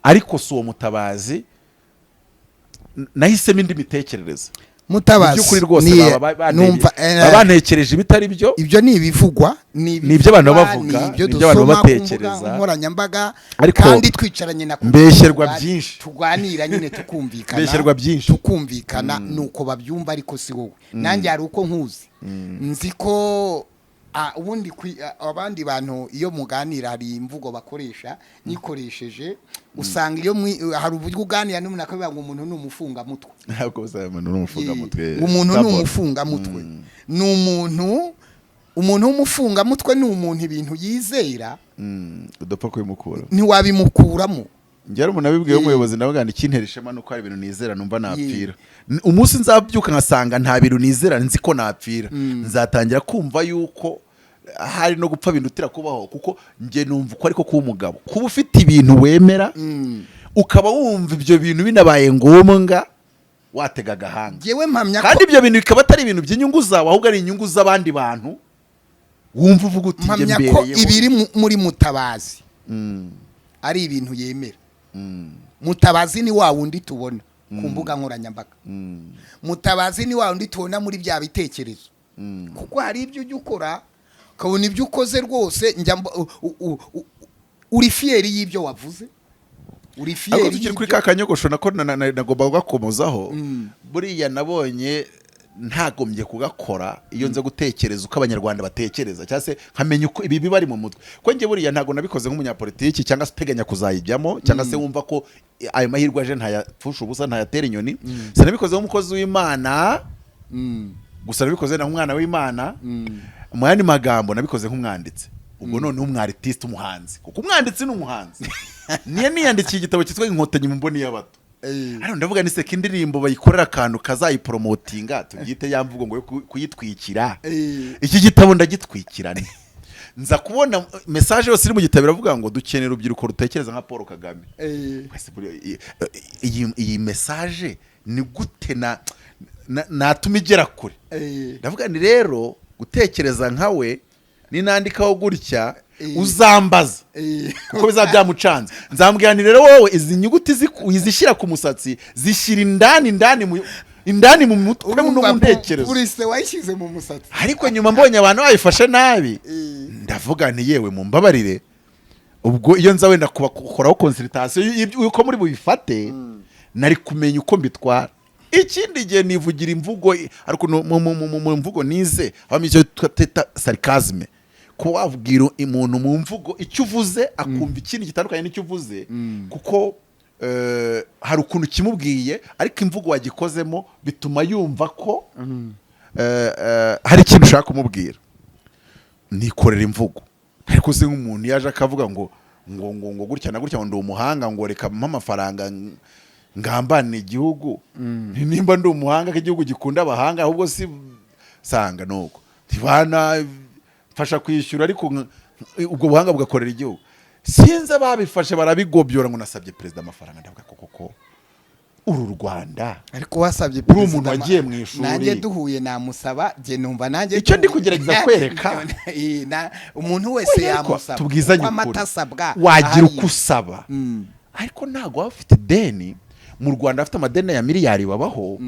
Ariko si uwo Mutabazi nahisemo indi mitekerereze. Mutabazi by'ukuri rwose babantekereje ibitari byo, ibyo ni ibivugwa, ni ibyo abantu bavuga, ibyo abantu batekereza nkoranyambaga, kandi twicaranye na mbesherwa byinshi, tuganira nyine tukumvikana, mbesherwa byinshi tukumvikana, nuko babyumva. Ariko si wowe nanjye hari uko nkuzi, nzi ko ubundi abandi bantu iyo muganira hari imvugo bakoresha, nikoresheje usanga iyo hari uburyo uganira n'umuntu akavuga ngo umuntu ni umufungamutwe. Ntabwo uzamenye ni umufungamutwe. Umuntu ni umufungamutwe. Ni umuntu w'umufungamutwe, ni umuntu ibintu yizera udapfa kubimukura, ntiwabimukuramo. Njye umuntu abibwiye umuyobozi navuga ndi kintera ishema nuko hari ibintu nizera numva napfira. Umunsi nzabyuka nkasanga nta bintu nizera nzi ko napfira, nzatangira kumva yuko hari no gupfa bindutira kubaho, kuko nge numva uko ariko kuba umugabo, kuba ufite ibintu wemera ukaba wumva ibyo bintu binabaye ngombwa watega agahanga. Jewe mpamya ko kandi ibyo bintu bikaba atari ibintu by'inyungu zawe, ahubwo ari inyungu z'abandi bantu. Wumva uvuga uti nge mbereyeho. Mpamya ko ibiri muri Mutabazi ari ibintu yemera. Mutabazi ni wa wundi tubona ku mbuga nkoranyambaga. Mutabazi ni wa wundi tubona muri bya bitekerezo, kuko hari ibyo ujya ukora ukabona ibyo ukoze rwose uri fieri y'ibyo wavuze, uri fieri. Ako tukiri kuri ka kanyogosho nako nagomba kugakomozaho. Buriya nabonye ntagombye kugakora iyo nze gutekereza uko abanyarwanda batekereza, cyangwa se nkamenya uko ibi bari mu mutwe. Ko nge buriya ntago nabikoze nk'umunyapolitiki cyangwa se uteganya kuzayijyamo, cyangwa se wumva ko ayo mahirwe aje ntayapfusha ubusa, ntayatera inyoni. Sinabikoze nk'umukozi w'Imana, gusa nabikoze na nk'umwana w'Imana. Mu yandi magambo nabikoze nk'umwanditsi. Ubwo none umwartiste, umuhanzi, kuko umwanditsi n'umuhanzi. Niye niyandikiye igitabo cyitwa Inkotanyi mu mboni y'abato. Hano ndavuga ni seka indirimbo bayikorera akantu kazayipromotinga, tubyite yamvugo ngo kuyitwikira. Iki gitabo ndagitwikirane. Nza kubona message yose iri mu gitabo iravuga ngo dukenera urubyiruko rutekereza nka Paul Kagame. Iyi message ni gute natuma igera kure. Ndavuga ni rero gutekereza nkawe ninandikaho gutya uzambaza, kuko bizaba byamucanze. Nzambwira ni rero wowe izi nyuguti zishyira ku musatsi zishyira indani mu mutwe no mu ntekerezo. Uriste wayishyize mu musatsi. Ariko nyuma mbonye abantu bayifashe nabi, ndavuga nti yewe mumbabarire, ubwo iyo nza wenda kubakoraho consultation yuko muri bubifate nari kumenya uko mbitwara. Ikindi gihe nivugira imvugo ariko mu mvugo nize habamo icyo twita sarcasme, ko wabwira umuntu mu mvugo icyo uvuze akumva ikindi gitandukanye n'icyo uvuze, kuko hari ukuntu kimubwiye ariko imvugo wagikozemo bituma yumva ko hari ikintu ushaka kumubwira. Nikorera imvugo ariko se nk'umuntu yaje akavuga ngo gutya na gutya ngo ndi umuhanga ngo reka mpa amafaranga ngambane igihugu, nimba ndi umuhanga k'igihugu gikunda abahanga ahubwo si sanga nuko tibana fasha kwishyura ariko ubwo buhanga bugakorera igihugu. Sinza babifashe barabigobyora ngo nasabye perezida amafaranga, ndavuga koko uru Rwanda ariko wasabye perezida umuntu wagiye mu ishuri nanjye duhuye namusaba je numva nanjye icyo ndi kugerageza kwereka umuntu wese yamusaba tubwizanye ukuri wagira uko usaba, ariko ntago wafite deni. Mu Rwanda afite amadeni ya miliyari babaho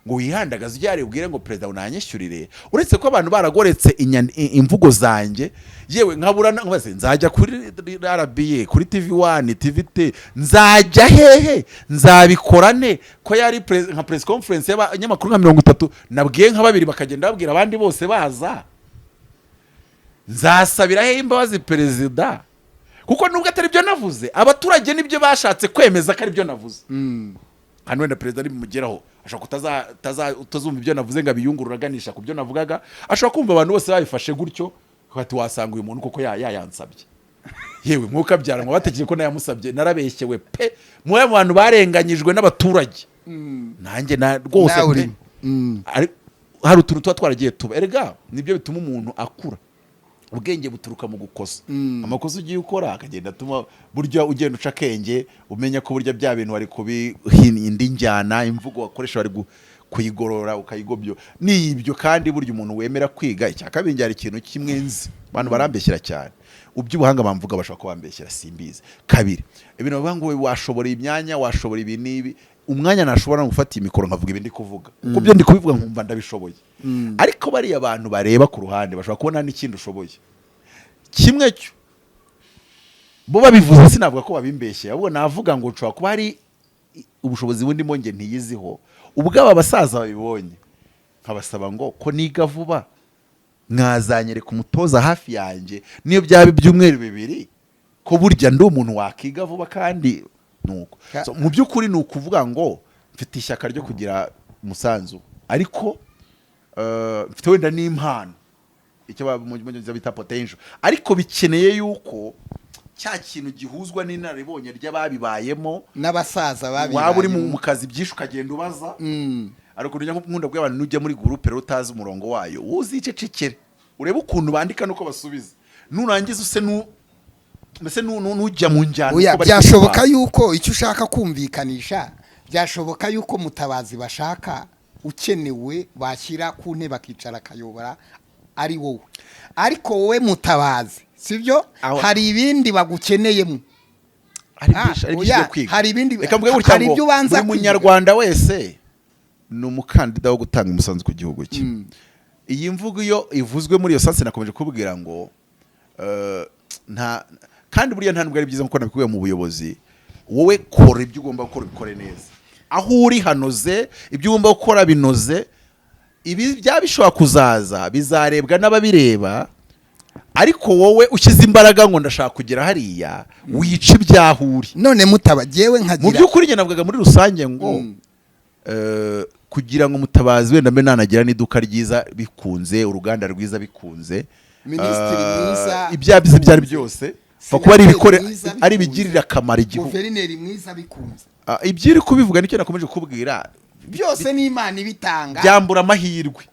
ngo wihandagaze ujyare ubwire ngo perezida unanyishyurire, uretse ko abantu baragoretse imvugo zanjye yewe nkabura nkabaze nzajya kuri RBA kuri TV1 TVT nzajya hehe nzabikorane ko yari nka press conference y'abanyamakuru nka 30 nabwiye nka babiri bakagenda babwira abandi bose baza, nzasabira hehe imbabazi perezida kuko nubwo atari byo navuze abaturage nibyo bashatse kwemeza ko ari byo navuze. Hano wenda perezida nimugeraho ashobora utazumva ibyo navuze ngo abiyungururaganisha ku byo navugaga, ashobora kumva abantu bose babifashe gutyo bati wasanga uyu muntu koko yansabye. Yewe mwuka byaranwa bategeye ko nayamusabye narabeshyewe pe, mu bantu barenganyijwe n'abaturage nanjye rwose pe. Hari utuntu tuba twaragiye tuba erega nibyo bituma umuntu akura, ubwenge buturuka mu gukosa. Amakosa ugiye ukora akagenda atuma buryo ugenda uca akenge umenya ko burya bya bintu wari kubihinda injyana imvugo wakoresha wari kuyigorora ukayigobyo nibyo. Kandi burya umuntu wemera kwiga icyakabingi hari ikintu kimwe nzi abantu barambeshyira cyane, uby'ubuhanga bamvuga bashaka ko bambeshyira simbizi. Kabiri ibintu bavuga ngo washobora imyanya washobora ibi nibi, umwanya nashobora no gufata imikoro nkavuga ibindi kuvuga kuko byo ndi kubivuga nkumva ndabishoboye, ariko bari abantu bareba ku ruhande bashobora kubona n'ikindi ushoboye kimwe cyo bo babivuze. Sinavuga ko babimbeshye ahubwo navuga ngo nshobora kuba hari ubushobozi bundi monge ntiyiziho, ubwo aba basaza babibonye nkabasaba ngo ko niga vuba mwazanyereka umutoza hafi yanjye niyo byaba ibyumweru 2 ko burya ndi umuntu wakiga vuba. Kandi nuko mu by'ukuri ni ukuvuga ngo mfite ishyaka ryo kugira umusanzu, ariko mfite wenda n'impano icyo bita potential, ariko bikeneye yuko cya kintu gihuzwa n'inararibonye ry'ababibayemo n'abasaza babibayemo, waba uri mu kazi byinshi ukagenda ubaza. Ariko nkunda bw'abantu nujya muri groupe rero utazi umurongo wayo uzicecekere urebe ukuntu bandika nuko basubiza, nurangiza use mbese nujya mu njyana. Byashoboka yuko icyo ushaka kumvikanisha, byashoboka yuko Mutabazi bashaka ukenewe bashyira ku ntebe bakicara akayobora ari wowe, ariko wowe Mutabazi sibyo hari ibindi bagukeneyemo, hari ibindi hari ibyo ubanza. Umunyarwanda wese ni umukandida wo gutanga umusanzu ku gihugu cye. Iyi mvugo iyo ivuzwe muri iyo sanse nakomeje kubwira ngo kandi buriya nta nubwo ari byiza nkuko nabikuye mu buyobozi. Wowe kora ibyo ugomba gukora ubikore neza, aho uri hanoze ibyo ugomba gukora binoze. Ibi byabishobora kuzaza bizarebwa n'ababireba, ariko wowe ushyize imbaraga ngo ndashaka kugera hariya wica ibyahuri. None Mutabagewe nkagira mu by'ukuri njye navugaga muri rusange ngo kugira ngo Mutabazi wenda mbe nanagira n'iduka ryiza bikunze, uruganda rwiza bikunze, Minisitiri mwiza ibyabize byari byose kuba ari bigirira akamaro igihugu, Guverineri mwiza bikunze. Ibyiri kubivuga nicyo nakomeje kubwira, byose n'Imana ibitanga byambura amahirwe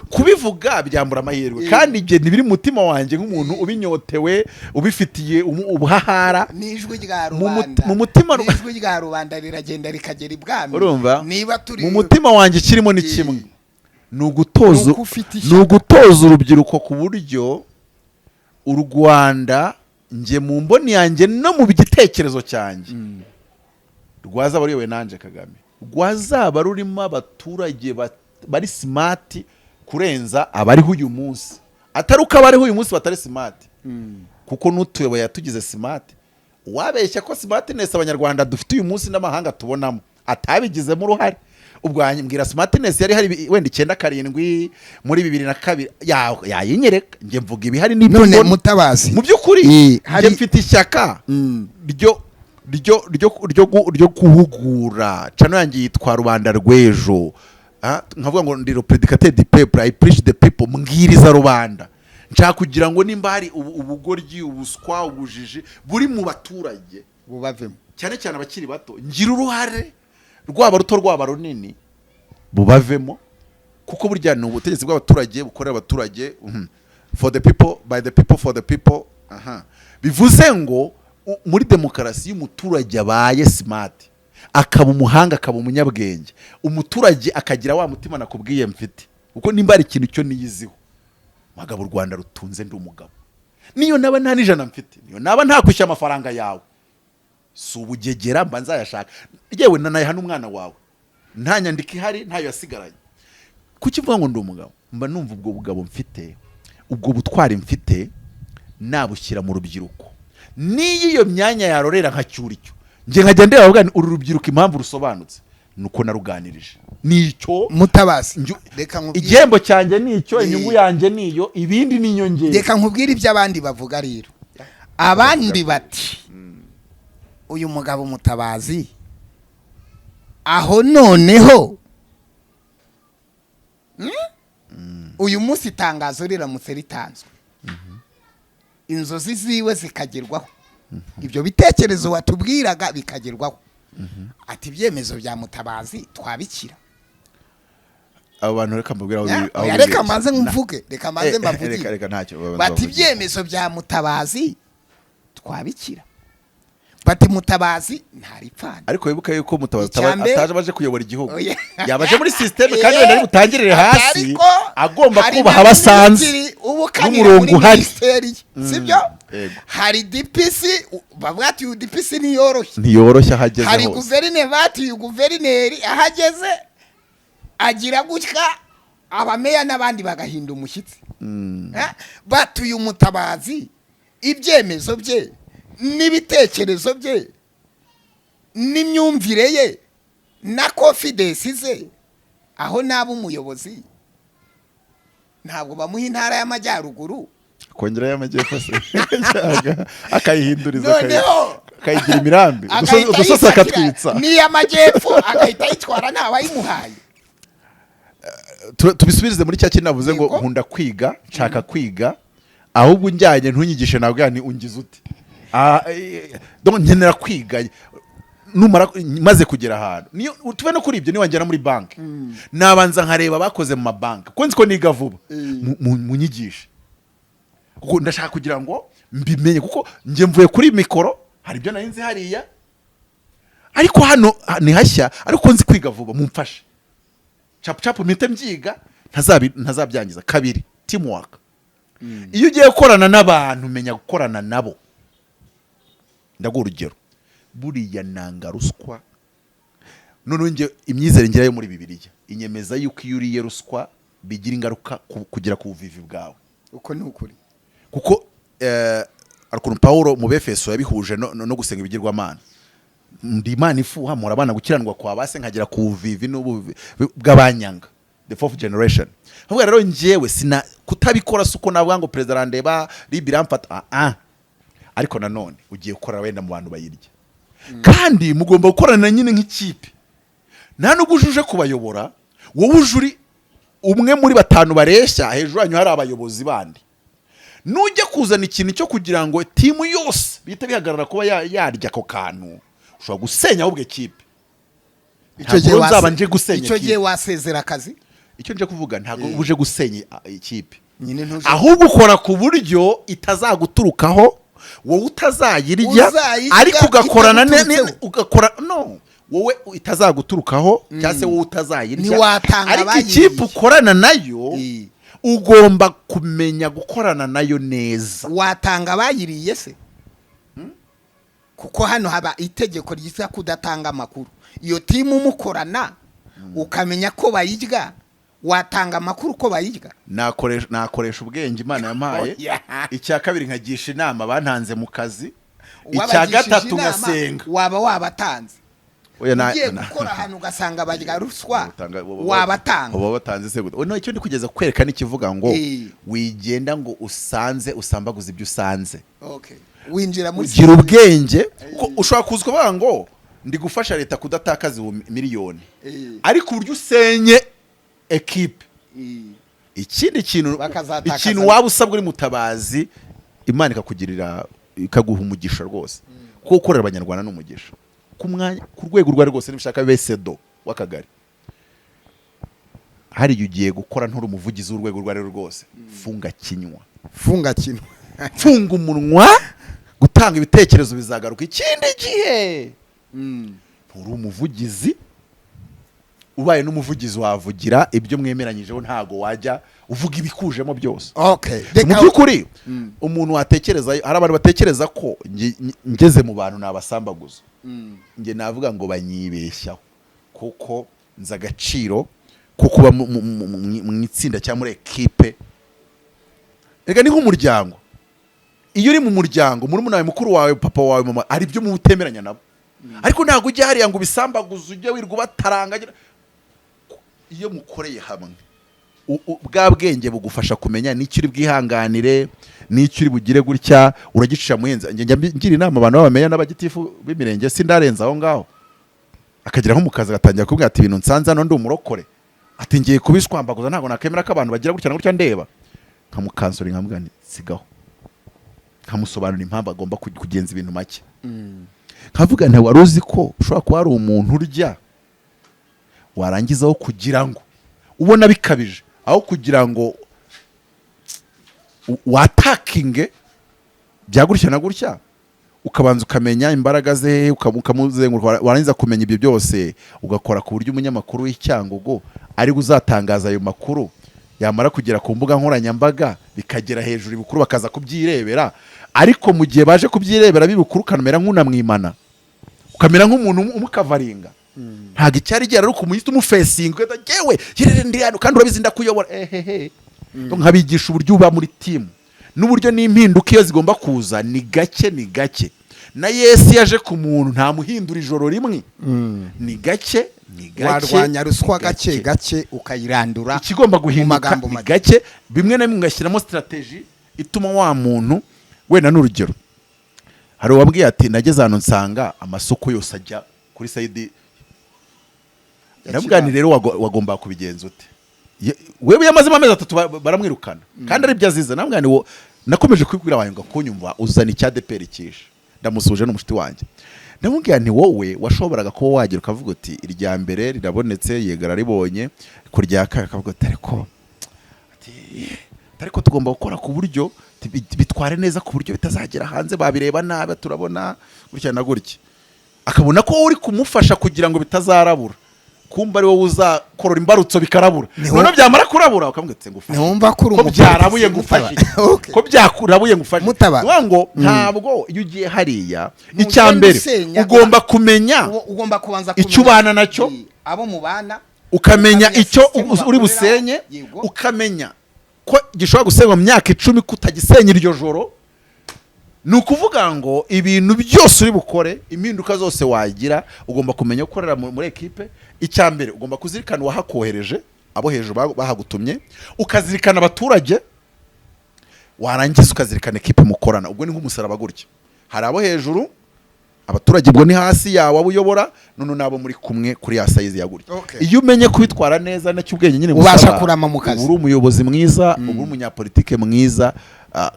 kubivuga byambura amahirwe. Kandi igihe ntibiri mu mutima wanjye nk'umuntu ubinyotewe ubifitiye ubuhahara n'ijwi rya rubanda, mu mutima n'ijwi rya rubanda riragenda rikagera ibwami. Urumva niba turi mu mutima wanjye kirimo ni kimwe, ni ugutoza urubyiruko ku buryo u Rwanda nge mu mboni yanjye no mu gitekerezo cyanjye rwazaba ruyobowe nanje Kagame, rwazaba rurimo abaturage bari smart kurenza abariho uyu munsi, atari uko abariho uyu munsi batari smart, kuko n'utuyoboye yatugize smart. Wabeshya ko smartness abanyarwanda dufite uyu munsi n'amahanga tubonamo atabigizemo uruhare. Ubwo mbwira smartness yari hari wenda 9-7 muri 2002 yayinyereka nge mvuga ibihari n'ibyo none Mutabazi mu by'ukuri nge mfite ishyaka ryo guhugura cano yanjye yitwa Rubanda Rw'Ejo. Nkavuga ngo ndi predicateur du peuple, I preach the people, mbwiriza rubanda. Nshaka kugira ngo nimba hari ubugoryi, ubuswa, ubujiji buri mu baturage bubavemo, cyane cyane abakiri bato, ngira uruhare rwaba ruto rwaba runini bubavemo, kuko burya ni ubutegetsi bw'abaturage bukorera abaturage, for the people, by the people, for the people. Bivuze ngo muri demokarasi y'umuturage abaye smart, akaba umuhanga, akaba umunyabwenge, umuturage akagira wa mutima nakubwiye mfite, kuko nimba ari ikintu cyo niyiziho, magabo u Rwanda rutunze ndi umugabo, niyo naba nta n'ijana mfite, niyo naba nta kwishyura amafaranga yawe, si ubugegera mba nzayashaka, yewe nanayaha n'umwana wawe, nta nyandiko ihari, ntayo yasigaranye. Kuki mvuga ngo ndi umugabo? Mba numva ubwo bugabo mfite, ubwo butwari mfite nabushyira mu rubyiruko, n'iyo myanya yarorera nkacyura icyo nge nkajya ndeba bavuga uru rubyiruko impamvu rusobanutse nuko naruganirije, nicyo Mutabazi. Reka nkubwire igihembo cyanjye nicyo, inyungu yanjye niyo, ibindi ni inyongera. Reka nkubwire ibyo abandi bavuga rero. Abandi bati uyu mugabo Mutabazi aho noneho uyu munsi itangazo riramutse ritanzwe, inzozi ziwe zikagerwaho, ibyo bitekerezo watubwiraga bikagerwaho, ati ibyemezo bya Mutabazi twabikira. Abo bantu reka mbabwira aho reka manze mvuge, reka manze mbavuge, reka ntacyo bati ibyemezo bya Mutabazi twabikira, bati Mutabazi ntaripfana. Ariko wibuka yuko Mutabazi ataje baje kuyobora igihugu, yabaje muri system kandi wenda ari butangirire hasi, agomba kubaha abasanze n'umurongo uhari, sibyo? Hari DPC bavuga ati DPC ntiyoroshye ahageze, hari guverineri bati guverineri ahageze agira gutya, abameya n'abandi bagahinda umushyitsi. Batuye Mutabazi ibyemezo bye n'ibitekerezo bye n'imyumvire ye na confidence ze, aho naba umuyobozi ntabwo bamuha intara y'amajyaruguru kongera y'amajyepfo se akayihinduriza, noneho akayigira imirambi, udusozi akatwitsa, ni amajyepfo agahita yitwara ntawayimuhaye. Tubisubirize muri cya kintu navuze ngo nkunda kwiga, nshaka kwiga, ahubwo njyanye ntunyigishe nabwo ni ungize ute. Donc nkenera kwiga, numara maze kugera ahantu niyo tuve no kuri ibyo, ni wangera muri bank nabanza nkareba bakoze mu mabank, ko nzi ko niga vuba, munyigishe, kuko ndashaka kugira ngo mbimenye, kuko nge mvuye kuri mikoro, hari ibyo narinzi hariya, ariko hano ni hashya, ariko nzi kwiga vuba, mumfashe chapu mpite mbyiga, ntazabyangiza. Kabiri, teamwork. Iyo ugiye gukorana n'abantu menya gukorana nabo. Ndaguha urugero, buriya nanga ruswa, none nge imyizere ngirayo muri Bibiliya inyemeza yuko iyo uriye ruswa bigira ingaruka kugira ku buvivi bwawe. Uko ni ukuri, kuko Arukuru Paulo mu Befeso yabihuje no gusenga ibigirwamana. Ndi Imana ifuha murabana gukiranwa kwa base nkagera ku buvivi bw'abanyanga, the fourth generation. Ahubwo rero njewe sina kutabikora, suko navuga ngo president Randeba libiramfata, ariko nanone ugiye gukora wenda mu bantu bayirya, kandi mugomba gukorana nyine nk'ikipe, nta nubwo ujuje kubayobora, wowe ujuri umwe muri batanu bareshya, hejuru yanyu hari abayobozi bandi. Nujya kuzana ikintu cyo kugira ngo timu yose bita bihagarara kuba yarya ako kantu, ushobora gusenya ahubwo ekipe. Icyo gihe wasezera akazi. Icyo nje kuvuga ntago uje gusenya ikipe, ahubwo ukora ku buryo itazaguturukaho, wowe utazayirya, ariko ugakorana ugakora wowe itazaguturukaho, cyase wowe utazayirya, ariko ikipe ukorana nayo ugomba kumenya gukorana nayo neza. Watanga abayiriye se? Kuko hano haba itegeko ryitwa kudatanga amakuru. Iyo timu mukorana ukamenya ko bayirya, watanga amakuru ko bayirya. Nakoresha ubwenge Imana yampaye. Icya kabiri nkagisha inama bantanze mu kazi. Icya gatatu ngasenga. Waba wabatanze. Ugiye gukora ahantu ugasanga barya ruswa wabatanga. Uba batanze se gute? Icyo ndi kugeza kwerekana ikivuga ngo wigenda ngo usanze usambaguza ibyo usanze. Okay. Winjira muri gira ubwenge ko ushobora kuzwa banga ngo ndi gufasha leta kudatakaza miliyoni. Ariko uburyo usenye equipe. Ikindi ikintu waba usabwa uri mutabazi Imana ikakugirira ikaguha umugisha rwose. Kuko ukorera abanyarwanda n'umugisha. Ku rwego rwari rwose nibishaka besedo w'akagari. Hari ugiye gukora nturi umuvugizi w'urwego rwari rwose. Funga kinywa. Funga umunwa. Gutanga ibitekerezo bizagaruka ikindi gihe. Nturi umuvugizi. Ubaye n'umuvugizi wavugira ibyo mwemeranyijeho ntago wajya uvuga ibikujemo byose. Okay. Mu byukuri umuntu watekereza hari abantu batekereza ko ngeze mu bantu nabasambaguza. Nge navuga ngo banyibeshyaho kuko nza agaciro ko kuba mu itsinda cyangwa muri equipe. Rega ni nk'umuryango. Iyo uri mu muryango muri munawe mukuru wawe papa wawe mama ari byo mu butemeranya nabo. Ariko ntago ujye hariya ngo bisambaguza ujye wirwa batarangagira. Iyo mukoreye hamwe bwa bwenge bugufasha kumenya n'icyo uri bwihanganire n'icyo uri bugire gutya uragicisha muhenza. Njye ngira inama abantu babamenya n'abagitifu b'imirenge sindarenza aho ngaho akagira nko mu kazi agatangira kubwira ati ibintu nsanze hano ndi umurokore ati ngiye kubishwambaguza ntago nakemera ko abantu bagira gutya na gutya ndeba nkamukansori nkamubwira nti sigaho nkamusobanurira impamvu agomba kugenza ibintu make. Nkavuga nti wari uzi ko ushobora kuba ari umuntu urya warangizaho kugira ngo ubona bikabije aho kugira ngo watakinge byagurishya na gutya ukabanza ukamenya imbaraga ze ukamuzenguruka warangiza kumenya ibyo byose ugakora ku buryo umunyamakuru w'Icyangugu ari uzatangaza ayo makuru yamara kugera ku mbuga nkoranyambaga bikagera hejuru ibukuru bakaza kubyirebera. Ariko mu gihe baje kubyirebera bibukuru kanumera nk'unamwimana ukamera nk'umuntu umukavaringa. Ntago icyari gera ari kumuyita umufesinga yewe yerere ndi hano kandi urabizi ndakuyobora nkabigisha uburyo uba muri team n'uburyo n'impinduka iyo zigomba kuza ni gake na Yesu yaje ku muntu nta muhindura ijoro rimwe. Ni gake warwanya ruswa gake ukayirandura ikigomba guhinduka ni gake bimwe na bimwe ngashyiramo strategy ituma wa muntu wenda n'urugero hari uwabwiye ati nageze hano nsanga amasoko yose ajya kuri side. Nabwani rero wagomba kubigenza ute? Wewe yamazemo amezi 3 baramwirukana kandi ari byaziza. Nabwani nakomeje kwibwira abantu ngo kunyumva uzana icya DPR kisha ndamusuje n'umushiti wanjye. Ndamubwira nti wowe washoboraga ko wagira ukavuga uti irya mbere rirabonetse yegara ribonye kurya akavuga ariko tugomba gukora ku buryo bitware neza ku buryo bitazagera hanze babireba nabe turabona gutya na gutya. Akabona ko uri kumufasha kugira ngo bitazarabura. Kumba ari wowe uzakorora imbarutso bikarabura. None byamara kurabura ukamwetse ngufasha. Ntumva kuri umuntu byarabuye ngufasha. Ko byakurabuye ngufasha. Ngo ntabwo iyo ugiye hariya icyambere ugomba kumenya ugomba kubanza icyo ubana nacyo abo mubana ukamenya icyo uri busenye ukamenya ko gishobora gusenywa mu myaka 10 kutagisenya iryo joro. Nukuvuga ngo ibintu byose uri bukore impinduka zose wagira ugomba kumenya ukorera muri equipe. Icyambere ugomba kuzirikana wahakohereje abo hejuru bahagutumye ukazirikana abaturage warangiza ukazirikana equipe mukorana. Ubwo ni nk'umusaraba gutyo hari abo hejuru abaturage ubwo ni hasi yawe abuyobora none nabo muri kumwe kuri ya size ya gutyo. Iyo umenye kubitwara neza nacyo ubwenge nyine ubasha kurama mu kazi uri umuyobozi mwiza uri umunyapolitike mwiza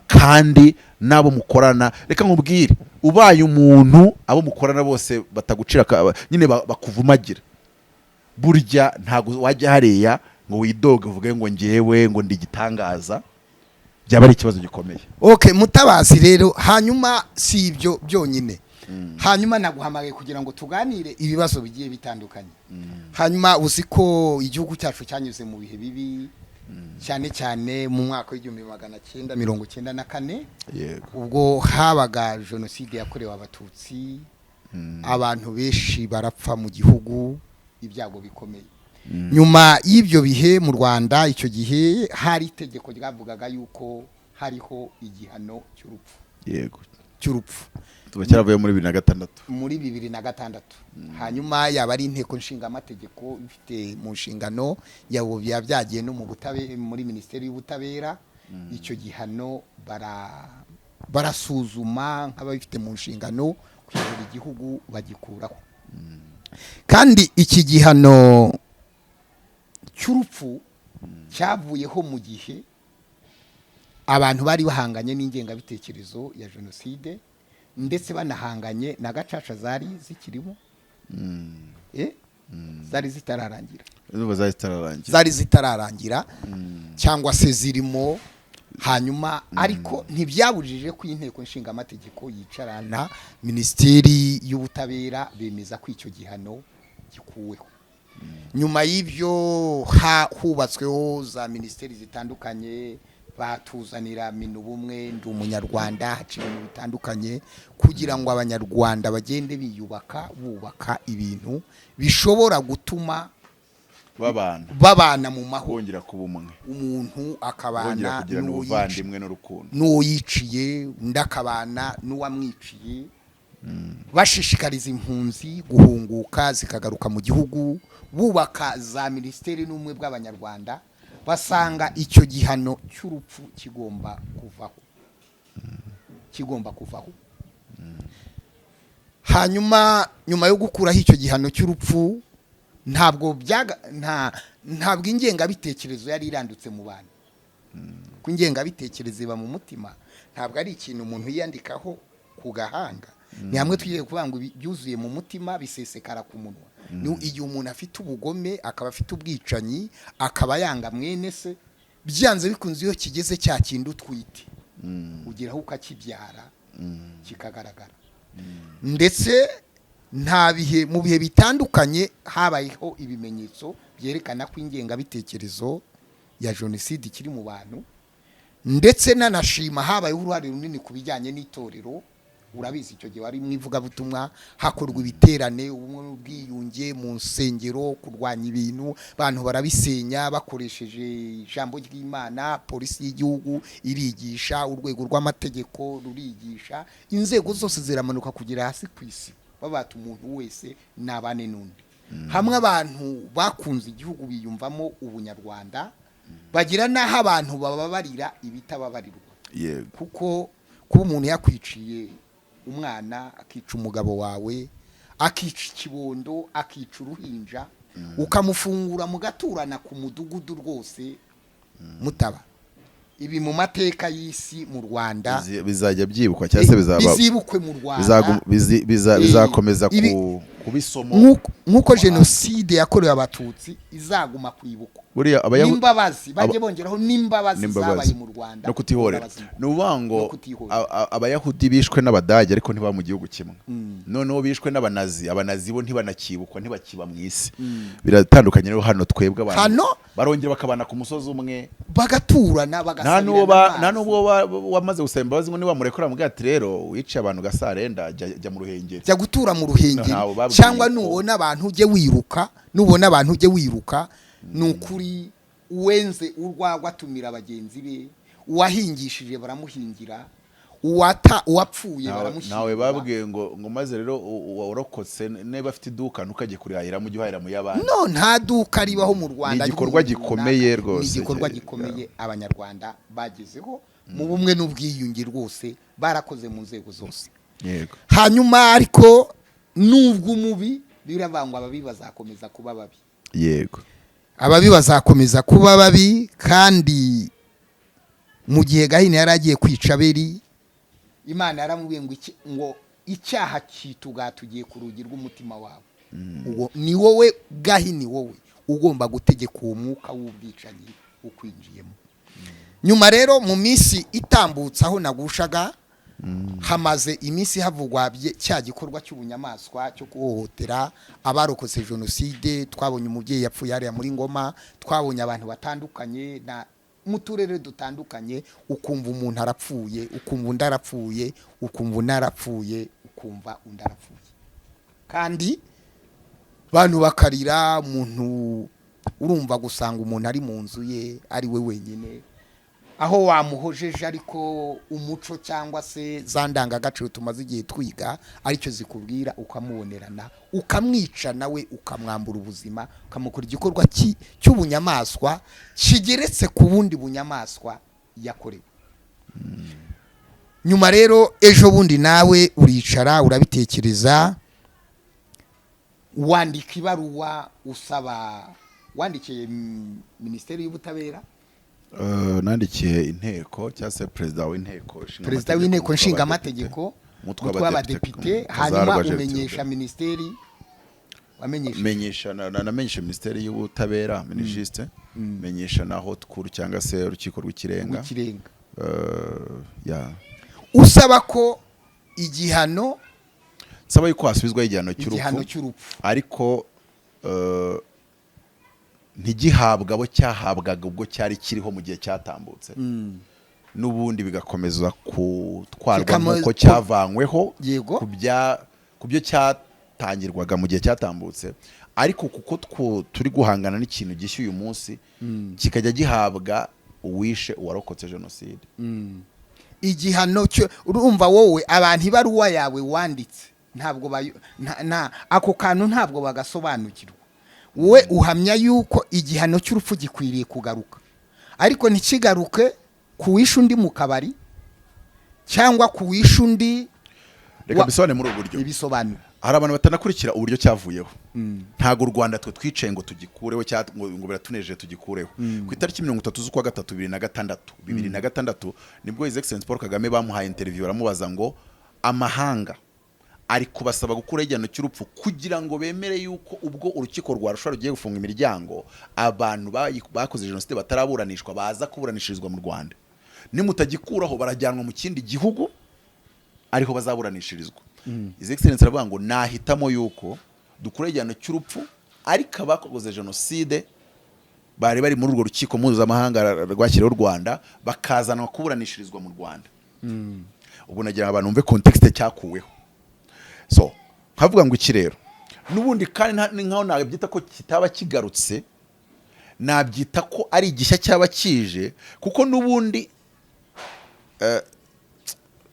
kandi nabo mukorana. Reka nkubwire ubaye umuntu abo mukorana bose batagucira nyine bakuvumagira burya ntago wajya hariya ngo widoge uvuge ngo ngewe ngo ndi gitangaza byaba ari ikibazo gikomeye. Okay Mutabazi rero hanyuma si ibyo byonyine hanyuma naguhamagaye kugira ngo tuganire ibibazo bigiye bitandukanye. Hanyuma uziko igihugu cyacu cyanyuze mu bihe bibi cyane cyane mu mwaka w'1994 ubwo habaga jenoside yakorewe abatutsi abantu benshi barapfa mu gihugu ibyago bikomeye. nyuma y'ibyo bihe mu Rwanda icyo gihe hari itegeko ryavugaga yuko hariho igihano cy'urupfu. Yego. Cy'urupfu. Tuba cyaravuye muri 2006. Muri 2006. Hanyuma yaba ari inteko nshinga amategeko ifite mu nshingano yabo byagiye no mu butabera muri Minisiteri y'Ubutabera. Icyo gihano barasuzuma nk'ababifite mu nshingano kuyobora igihugu bagikuraho. Kandi iki gihano cy'urupfu cyavuyeho mu gihe abantu bari bahanganye n'ingengabitekerezo ya jenoside ndetse banahanganye na gacaca zari zikirimo zari zitararangira cyangwa se zirimo. Hanyuma ariko ntibyabujije ko inteko nshinga amategeko yicarana Minisiteri y'Ubutabera bemeza ko icyo gihano gikuweho. Nyuma y'ibyo hubatsweho za minisiteri zitandukanye, batuzanira Minubumwe, Ndi Umunyarwanda, haciye ibintu bitandukanye kugira ngo abanyarwanda bagende bubaka ibintu bishobora gutuma babana mu mahoro, bongera kuba umwe, umuntu akabana n'ubuvandimwe n'urukundo, n'uyiciye undi akabana n'uwamwiciye, bashishikariza impunzi guhunguka zikagaruka mu gihugu, bubaka za minisiteri n'ubumwe bw'abanyarwanda. Basanga icyo gihano cy'urupfu kigomba kuvaho. Hanyuma nyuma yo gukuraho icyo gihano cy'urupfu, ntabwo ingengabitekerezo yari irandutse mu bantu. Ko ingengabitekerezo iba mu mutima, ntabwo ari ikintu umuntu yiyandikaho ku gahanga. Ni hamwe tugiye kuvuga ngo byuzuye mu mutima bisesekara ku munwa. Ni igihe umuntu afite ubugome, akaba afite ubwicanyi, akaba yanga mwene se, byanze bikunze iyo kigeze cya kintu utwite ugeraho ukakibyara kikagaragara. Ndetse mu bihe bitandukanye habayeho ibimenyetso byerekana ko ingengabitekerezo ya jenoside ikiri mu bantu. Ndetse nanashima habayeho uruhare runini ku bijyanye n'itorero. Urabizi icyo gihe wari mu ivugabutumwa, hakorwa ibiterane, ubumwe n'ubwiyunge mu nsengero, kurwanya ibintu, abantu barabisenya bakoresheje ijambo ry'Imana. Polisi y'igihugu irigisha, urwego rw'amategeko rurigisha, inzego zose ziramanuka kugera hasi ku isi, babata umuntu wese nabane n'undi. Hamwe abantu bakunze igihugu biyumvamo ubunyarwanda, bagira naho abantu bababarira ibitababarirwa. Kuko kuba umuntu yakwiciye umwana, akica umugabo wawe, akica ikibondo, akica uruhinja, ukamufungura mugaturana ku mudugudu rwose mutaba. Ibi mu mateka y'isi mu Rwanda bizajya byibukwa cyangwa se bizibukwe mu Rwanda, bizakomeza kubisomo nk'uko jenoside yakorewe Abatutsi izaguma kwibukwa. N'imbabazi bajye bongeraho n'imbabazi zabaye mu Rwanda no kutihorera. N'ubango abayahudi bishwe n'abadage ariko ntiba mu gihugu kimwe. Noneho bishwe n'abanazi, abanazi bo ntibanakibukwa, ntibakiba mu isi. Biratandukanye rero hano twebwe abantu barongera bakabana ku musozi umwe, bagaturana, bagasabirana. Nta n'ubwo wamaze gusaba imbabazi ngo niba murekora mu gati rero wiciye abantu gasarenda jya mu ruhengeri, jya gutura mu ruhengeri. Cyangwa nubona abantu ujye wiruka, nukuri uwenze urwagwa atumira bagenzi be, uwahingishije baramuhingira, uwapfuye baramushyira. Nawe babwiye ngo maze rero warokotse niba afite iduka ntukajye kurihahira mu gihahira mu y'abandi. No, nta duka ribaho mu Rwanda. Ni igikorwa gikomeye rwose, ni igikorwa gikomeye abanyarwanda bagezeho mu bumwe n'ubwiyunge rwose, barakoze mu nzego zose. Yego. Hanyuma ariko nubwo umubi biravangwa, ababi bazakomeza kuba babi. Yego. Ababi bazakomeza kuba babi. Kandi mu gihe Gahini yaragiye kwica Abeli, Imana yaramubwiye ngo icyaha kitugatugiye ku rugi rw'umutima wawe. Uwo ni wowe Gahini, wowe ugomba gutegeka uwo mwuka w'ubwicanyi ukwinjiyemo. Nyuma rero mu minsi itambutse aho nagushaga, hamaze iminsi havugwa cya gikorwa cy'ubunyamaswa cyo kuhohotera abarokotse jenoside. Twabonye umubyeyi yapfuye hariya muri Ngoma, twabonye abantu batandukanye mu turere dutandukanye, ukumva umuntu arapfuye, ukumva undi arapfuye, ukumva undi arapfuye, ukumva undi arapfuye, kandi bantu bakarira, umuntu urumva gusanga umuntu ari mu nzu ye ari we wenyine aho wamuhojeje ariko umuco cyangwa se za ndangagaciro tumaze igihe twiga aricyo zikubwira ukamubonerana ukamwica nawe ukamwambura ubuzima ukamukora igikorwa cy'ubunyamaswa kigeretse ku bundi bunyamaswa yakorewe. Nyuma rero ejo bundi nawe uricara urabitekereza wandika ibaruwa usaba wandikiye Minisiteri y'Ubutabera nandikiye inteko cyangwa se perezida w'inteko nshingamategeko umutwe w'abadepite hanyuma umenyesha minisiteri namenyesha Minisiteri y'Ubutabera minisiste menyesha naho tukuru cyangwa se urukiko rw'ikirenga usaba ko igihano saba yuko hasubizwa igihano cy'urupfu ariko ntigihabwa abo cyahabwaga ubwo cyari kiriho mu gihe cyatambutse n'ubundi bigakomeza gutwarwa nk'uko cyavanyweho ku byo cyatangirwaga mu gihe cyatambutse ariko kuko turi guhangana n'ikintu gishya uyu munsi kikajya gihabwa uwishe uwarokotse jenoside. Igihano cyo urumva wowe abantu ibaruwa yawe wanditse ntabwo ako kantu ntabwo bagasobanukirwa. We uhamya yuko igihano cy'urupfu gikwiriye kugaruka ariko ntikigaruke kuwisha undi mu kabari cyangwa kuwisha undi. Reka bisobanure muri ubu buryo ibisobanuro hari abantu batanakurikira uburyo cyavuyeho. Ntago u Rwanda twe twicaye ngo tugikureho ngo biratuneje tugikureho. Ku itariki 30 z'ukwa gatatu 2006 nibwo His Excellency Paul Kagame bamuhaye interview aramubaza ngo amahanga ari kubasaba gukura igihano cy'urupfu kugira ngo bemere yuko ubwo urukiko rwa Arusha rugiye gufunga imiryango abantu bakoze jenoside bataraburanishwa baza kuburanishirizwa mu Rwanda. Nimutagikuraho barajyanwa mu kindi gihugu ariho bazaburanishirizwa. His Excellency aravuga ngo nahitamo yuko dukura igihano cy'urupfu ariko abakoze jenoside bari muri urwo rukiko mpuzamahanga rwashyiriweho u Rwanda bakazanwa kuburanishirizwa mu Rwanda. Ubu nagira abantu bumve context cyakuweho. So nkavuga ngo iki rero nubundi kandi nkaho nabyita ko kitaba kigarutse nabyita ko ari igishya cyaba kije kuko nubundi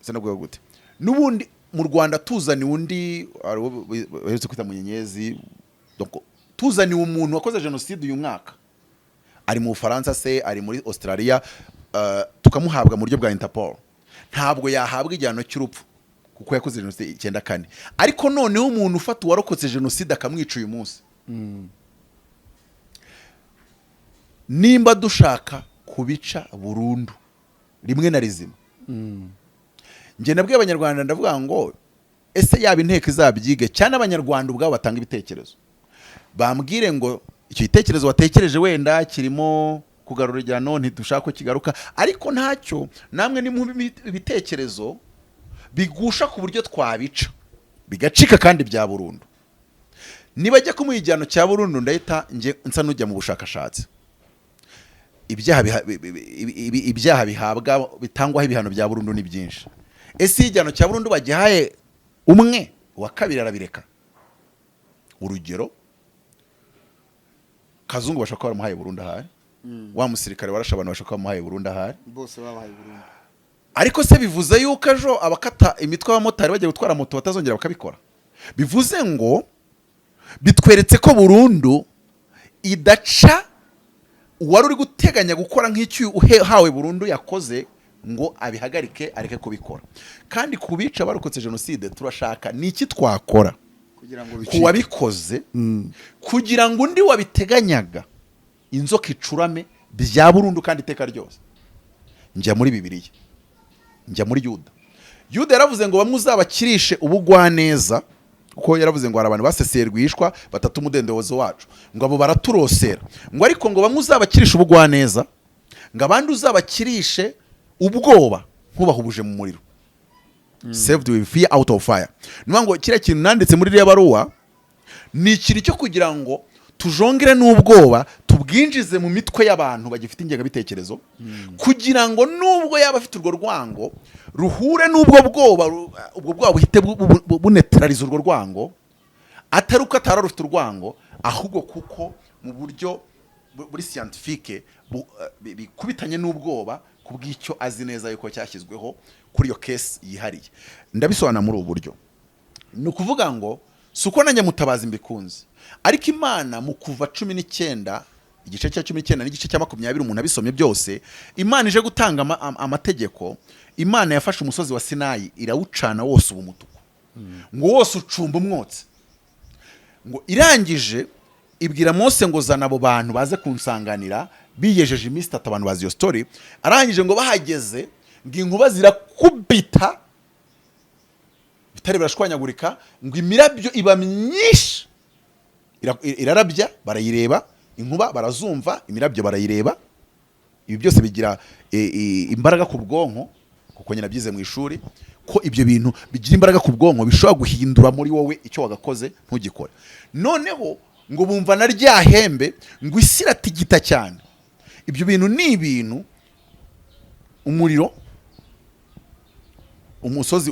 sinavuga gute nubundi mu Rwanda tuzaniwe undi baherutse kwita Munyenyezi donc tuzaniwe umuntu wakoze jenoside uyu mwaka ari mu Faransa se ari muri Australia tukamuhabwa mu buryo bwa Interpol ntabwo yahabwa igihano cy'urupfu kuko yakoze jenoside 94 ariko noneho umuntu ufata uwarokotse jenoside akamwica uyu munsi. Nimba dushaka kubica burundu rimwe na rizima nge nabwiye abanyarwanda ndavuga ngo ese yaba inteko izabyige cyane abanyarwanda ubwabo batanga ibitekerezo bambwire ngo icyo gitekerezo watekereje wenda kirimo kugarura igihano ntidushaka ko kigaruka ariko ntacyo namwe ni mu bitekerezo bigusha ku buryo twabica bigacika kandi bya burundu. Nibajya kumuha igihano cya burundu ndahita nge nsa n'ujya mu bushakashatsi ibyaha bihabwa bitangwaho ibihano bya burundu ni byinshi. Ese igihano cya burundu bagihaye umwe wa kabiri arabireka. Urugero Kazungu bashaka baramuhaye burundu ahari wa musirikare warasha abantu bashaka bamuhaye burundu ahari bose babahaye burundu ariko se bivuze yuko ejo abakata imitwe y'abamotari bagiye gutwara moto batazongera bakabikora. Bivuze ngo bitweretse ko burundu idaca uwari uri guteganya gukora nk'icyo uhawe burundu yakoze ngo abihagarike areke kubikora. Kandi kubica barokotse jenoside turashaka niki twakora kuwabikoze kugira ngo undi wabiteganyaga inzoka icurame bya burundu kandi iteka ryose. Njya muri Bibiliya njya muri Yuda yaravuze ngo bamwe uzabakirishe ubugwaneza kuko yaravuze ngo hari abantu baseseye rwishwa batatu umudendezo wacu ngo abo baraturosera ngo ariko ngo bamwe uzabakirishe ubugwaneza ngo abandi uzabakirishe ubwoba nkubahubuje mu muriro. Saved with fear out of fire. Nuba ngo kiriya kintu nanditse muri iriya baruwa ni ikiri cyo kugira ngo tujongere n'ubwoba tubwinjize mu mitwe y'abantu bagifite ingengabitekerezo kugira ngo nubwo yaba afite urwo rwango ruhure n'ubwo bwoba ubwo bwoba buhite bunetraliza urwo rwango atari uko atara rufite urwango ahubwo kuko mu buryo buri scientifique bikubitanye n'ubwoba kubw'icyo azi neza yuko cyashyizweho kuri iyo case yihariye. Ndabisobanura muri ubu buryo. Ni ukuvuga ngo suko nanjye Mutabazi mbikunze, ariko Imana mu kuva 19 igice cya 19 n'igice cya 20 umuntu abisomye byose, Imana ije gutanga amategeko. Imana yafashe umusozi wa Sinayi irawucana wose ubumutuku, ngo wose ucumba umwotsi, ngo irangije ibwira Mose ngo zana abo bantu baze kunsanganira. Biyejeje iminsi 3 abantu bazi iyo story. Arangije ngo bahageze ngo inkuba zirakubita bitari birashwanyagurika, ngo imirabyo iba myinshi, irarabya barayireba, inkuba barazumva, imirabyo barayireba. Ibi byose bigira imbaraga ku bwonko, kuko nyina byize mu ishuri ko ibyo bintu bigira imbaraga ku bwonko bishobora guhindura muri wowe icyo wagakoze ntugikore. Noneho ngo bumva na rya hembe ngo isi iratigita cyane. Ibyo bintu ni ibintu umuriro, umusozi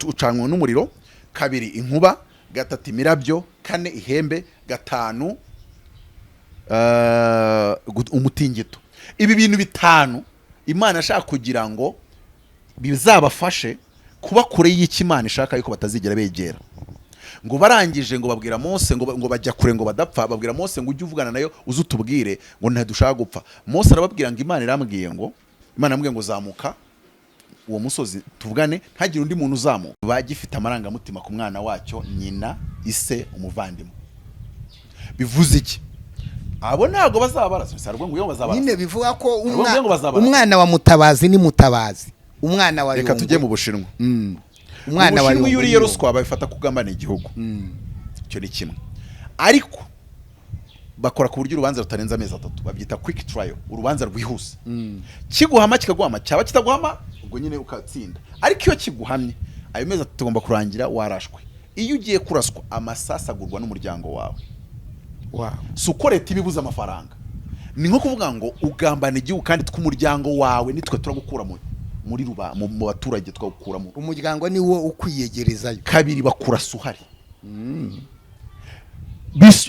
ucanwa n'umuriro, 2 inkuba, 3 imirabyo, 4 ihembe, 5 umutingito. Ibi bintu 5 Imana ashaka kugira ngo bizabafashe kuba kure y'Imana ishaka yuko batazigera begera. Ngo barangije ngo babwira Mose ngo bajya kure ngo badapfa, babwira Mose ngo ujye uvugana nayo uzutubwire ngo ntadushaka gupfa. Mose arababwira ngo Imana irambwiye ngo zamuka uwo musozi tuvugane, ntagire undi muntu uzamuka. Bagifite amarangamutima ku mwana wacyo, nyina, ise, umuvandimwe. Bivuze iki? Abo ntago bazabaraza, bisarwe ngo bazabaraza. Nyine bivuga ko umwana wa Mutabazi ni Mutabazi, umwana wa Reka tujye mu Bushinwa. Umwana wa Yongwe yuri ruswa babifata kugambana igihugu. Cyo ni kimwe. Ariko bakora ku buryo urubanza rutarenza amezi 3, babyita quick trial, urubanza rwihuse. Kiguhama kikaguhama, cyaba kitaguhama ubwo nyine ukatsinda. Ariko iyo kiguhamye ayo mezi 3 tugomba kurangira warashwe. Iyo ugiye kuraswa amasasagurwa n'umuryango wawe. Wow. Suko leta ibibuza amafaranga. Ni nko kuvuga ngo ugambana igihugu kandi tw'umuryango wawe nitwe turagukura muri mu baturage twagukuramo. Umuryango ni wo ukwiyegerezayo. 2 bakurasa uhari.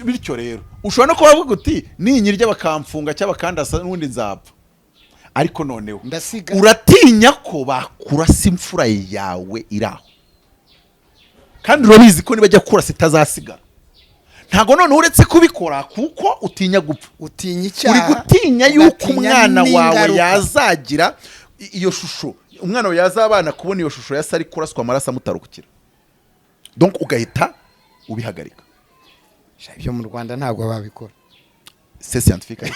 Bityo rero ushobora no kuba bavuga uti ninyirya bakamfunga cyangwa bakandasa n'undi nzapfa. Ariko noneho uratinya ko bakurasa imfura yawe iraho, kandi urabizi ko nibajya kurasa itazasigara. Ntago none uretse kubikora kuko utinya gupfa, utinya icyaha, uri gutinya yuko umwana wawe yazagira iyo shusho, umwana wawe yazabana kubona iyo shusho ya sari kuraswa amaraso amutarukira. Donc ugahita ubihagarika. Ibyo mu Rwanda ntabwo babikora. C'est scientifique.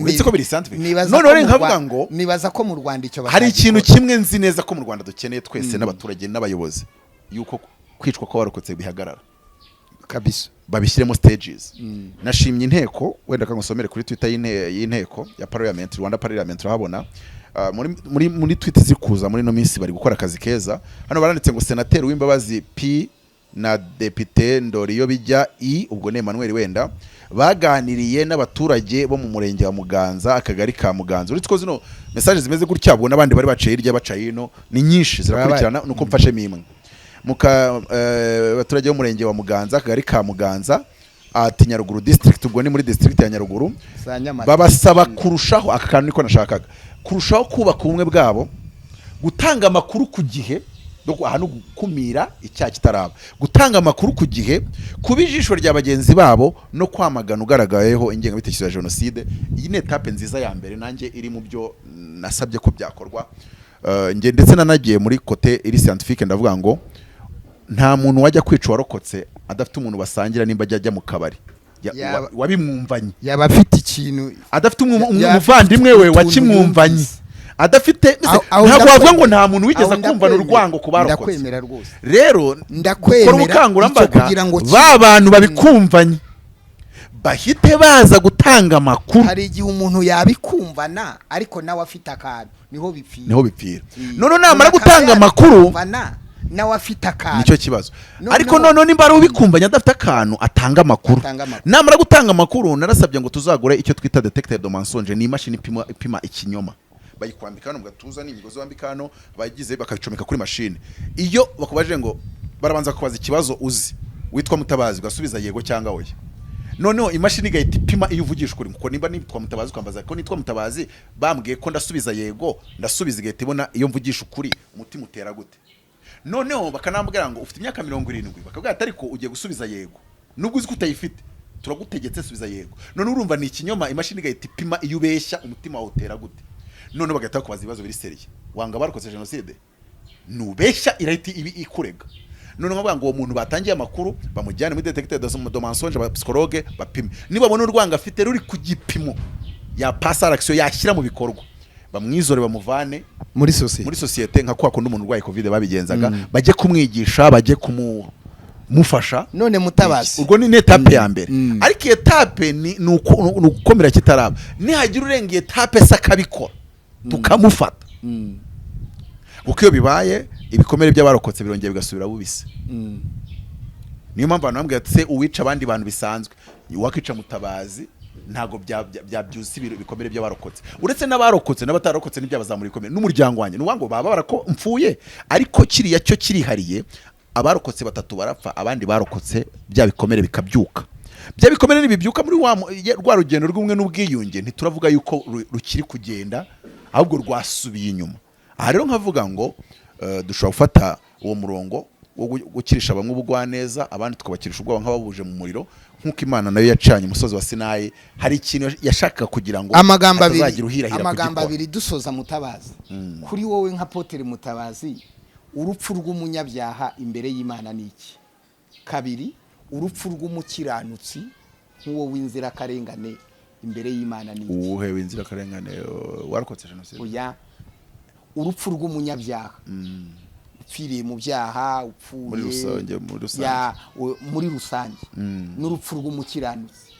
Uretse ko biri scientifique. None nkavuga ngo nibaza ko mu Rwanda icyo hari ikintu kimwe nzi neza ko mu Rwanda dukeneye twese n'abaturage n'abayobozi, yuko kwicwa ko warokotse bihagarara kabisa, babishyiremo stages. Nashimye inteko, wenda kangosomere kuri Twitter y'inteko ya Parliament, Rwanda Parliament, rahabona muri tweet zikuza muri no minsi bari gukora akazi keza. Hano baranditse ngo Senateur w'Imbabazi P na Depite Ndoriyo bijya I, ubwo ne Emmanuel wenda baganiriye n'abaturage bo mu murenge wa Muganza, akagari ka Muganza. Uretse ko zino message zimeze gutya abwo n'abandi bari baciye hirya bacayino ni nyinshi zirakurikirana nuko mfashe mimwe. Abaturage bo mu murenge wa Muganza, akagari ka Muganza, ati Nyaruguru district, ubwo ni muri district ya Nyaruguru, babasaba kurushaho akakantu niko nashakaga, kurushaho kubaka ubumwe bwabo, gutanga amakuru ku gihe, ahantu gukumira icyaha kitaraba, gutanga amakuru ku gihe, kuba ijisho rya bagenzi babo no kwamagana ugaragayeho ingengabitekerezo ya jenoside. Iyi ni etape nziza ya mbere nanjye iri mu byo nasabye ko byakorwa. Nge ndetse nanagiye muri kote iri scientifique, ndavuga ngo nta muntu wajya kwica warokotse adafite umuntu basangira nimba ajya mu kabari wabimwumvanye, yaba afite ikintu, adafite umuvandimwe we wakimwumvanye, adafite ntabwo wavuga ngo nta muntu wigeze kumva n'urwango kubarokotse. Ndakwemera rwose. Rero ndakwemera ubukangurambaga ba bantu babikumvanye bahite baza gutanga amakuru. Hari igihe umuntu yabikumvana ariko nawe afite akantu, niho bipfira. None namara gutanga amakuru nawe afite akantu, nicyo kibazo. Ariko none nimba ari ubikumvanye adafite akantu atanga amakuru. Namara gutanga amakuru, narasabye ngo tuzagure icyo twita detecteur de mensonge, ni imashini ipima ikinyoma. Bayikwambika hano mugatuza n'imigozi wambika hano, bagize bakacomeka kuri mashine. Iyo bakubaje ngo barabanza kubaza ikibazo uzi, witwa Mutabazi, ugasubiza yego cyangwa oya. noneho imashini igahita ipima iyo uvugisha ukuri kuko nimba nitwa Mutabazi ukambaza ko nitwa Mutabazi bambwiye ko ndasubiza yego ndasubiza igahita ibona iyo mvugisha ukuri umutima utera gute. Noneho bakanambwira ngo ufite imyaka 70 bakabwira ati ariko ugiye gusubiza yego nubwo uzi ko utayifite turagutegetse subiza yego. None urumva ni ikinyoma imashini igahita ipima iyo ubeshya umutima wawe utera gute. None bagahita kubaza ibibazo biri seriye wanga barokotse jenoside nubeshya irahita ikurega. None nkavuga ngo uwo muntu batangiye amakuru bamujyane muri detecteur de mensonge ba psychologue bapime niba babona urwanga afite ruri ku gipimo ya passar action yashyira mu bikorwa bamwizore bamuvane muri societe nka kwa kundi umuntu urwaye covid babigenzaga bajye kumwigisha bajye mufasha. None Mutabazi ubwo ni etape ya mbere ariko etape ni ukomera kitaraba nihagira urengeye etape sakabikora tukamufata uko iyo bibaye ibikomere by'abarokotse birongera bigasubira bubise. Niyo mpamvu abantu bambwira ati uwica abandi bantu bisanzwe wakica Mutabazi ntago byabyusa ibikomere by'abarokotse uretse n'abarokotse n'abatarokotse n'ibyabazamura ibikomere n'umuryango wanjye nuwango baba barako mfuye ariko kiriya cyo kirihariye abarokotse batatu barapfa abandi barokotse bya bikomere bikabyuka. Bya bikomere nibibyuka muri rwa rugendo rw'umwe n'ubwiyunge ntituravuga yuko rukiri kugenda ahubwo rwasubiye inyuma. Aha rero nkavuga ngo dushobora gufata uwo murongo wo gukirisha bamwe ubugwaneza abandi tukabakirisha ubwoba nk'ababuje mu muriro nk'uko Imana nayo yacanye umusozi wa Sinayi. Hari ikintu yashaka kugira ngo amagambo abiri dusoza Mutabazi kuri wowe nka Apotre Mutabazi urupfu rw'umunyabyaha imbere y'Imana niki? Kabiri urupfu rw'umukiranutsi nk'uwo w'inzira karengane imbere y'Imana niki? Uwuhe w'inzira karengane warokotse jenoside? Oya urupfu rw'umunyabyaha upfiriye mu byaha upfuye muri rusange n'urupfu rw'umukiranutsi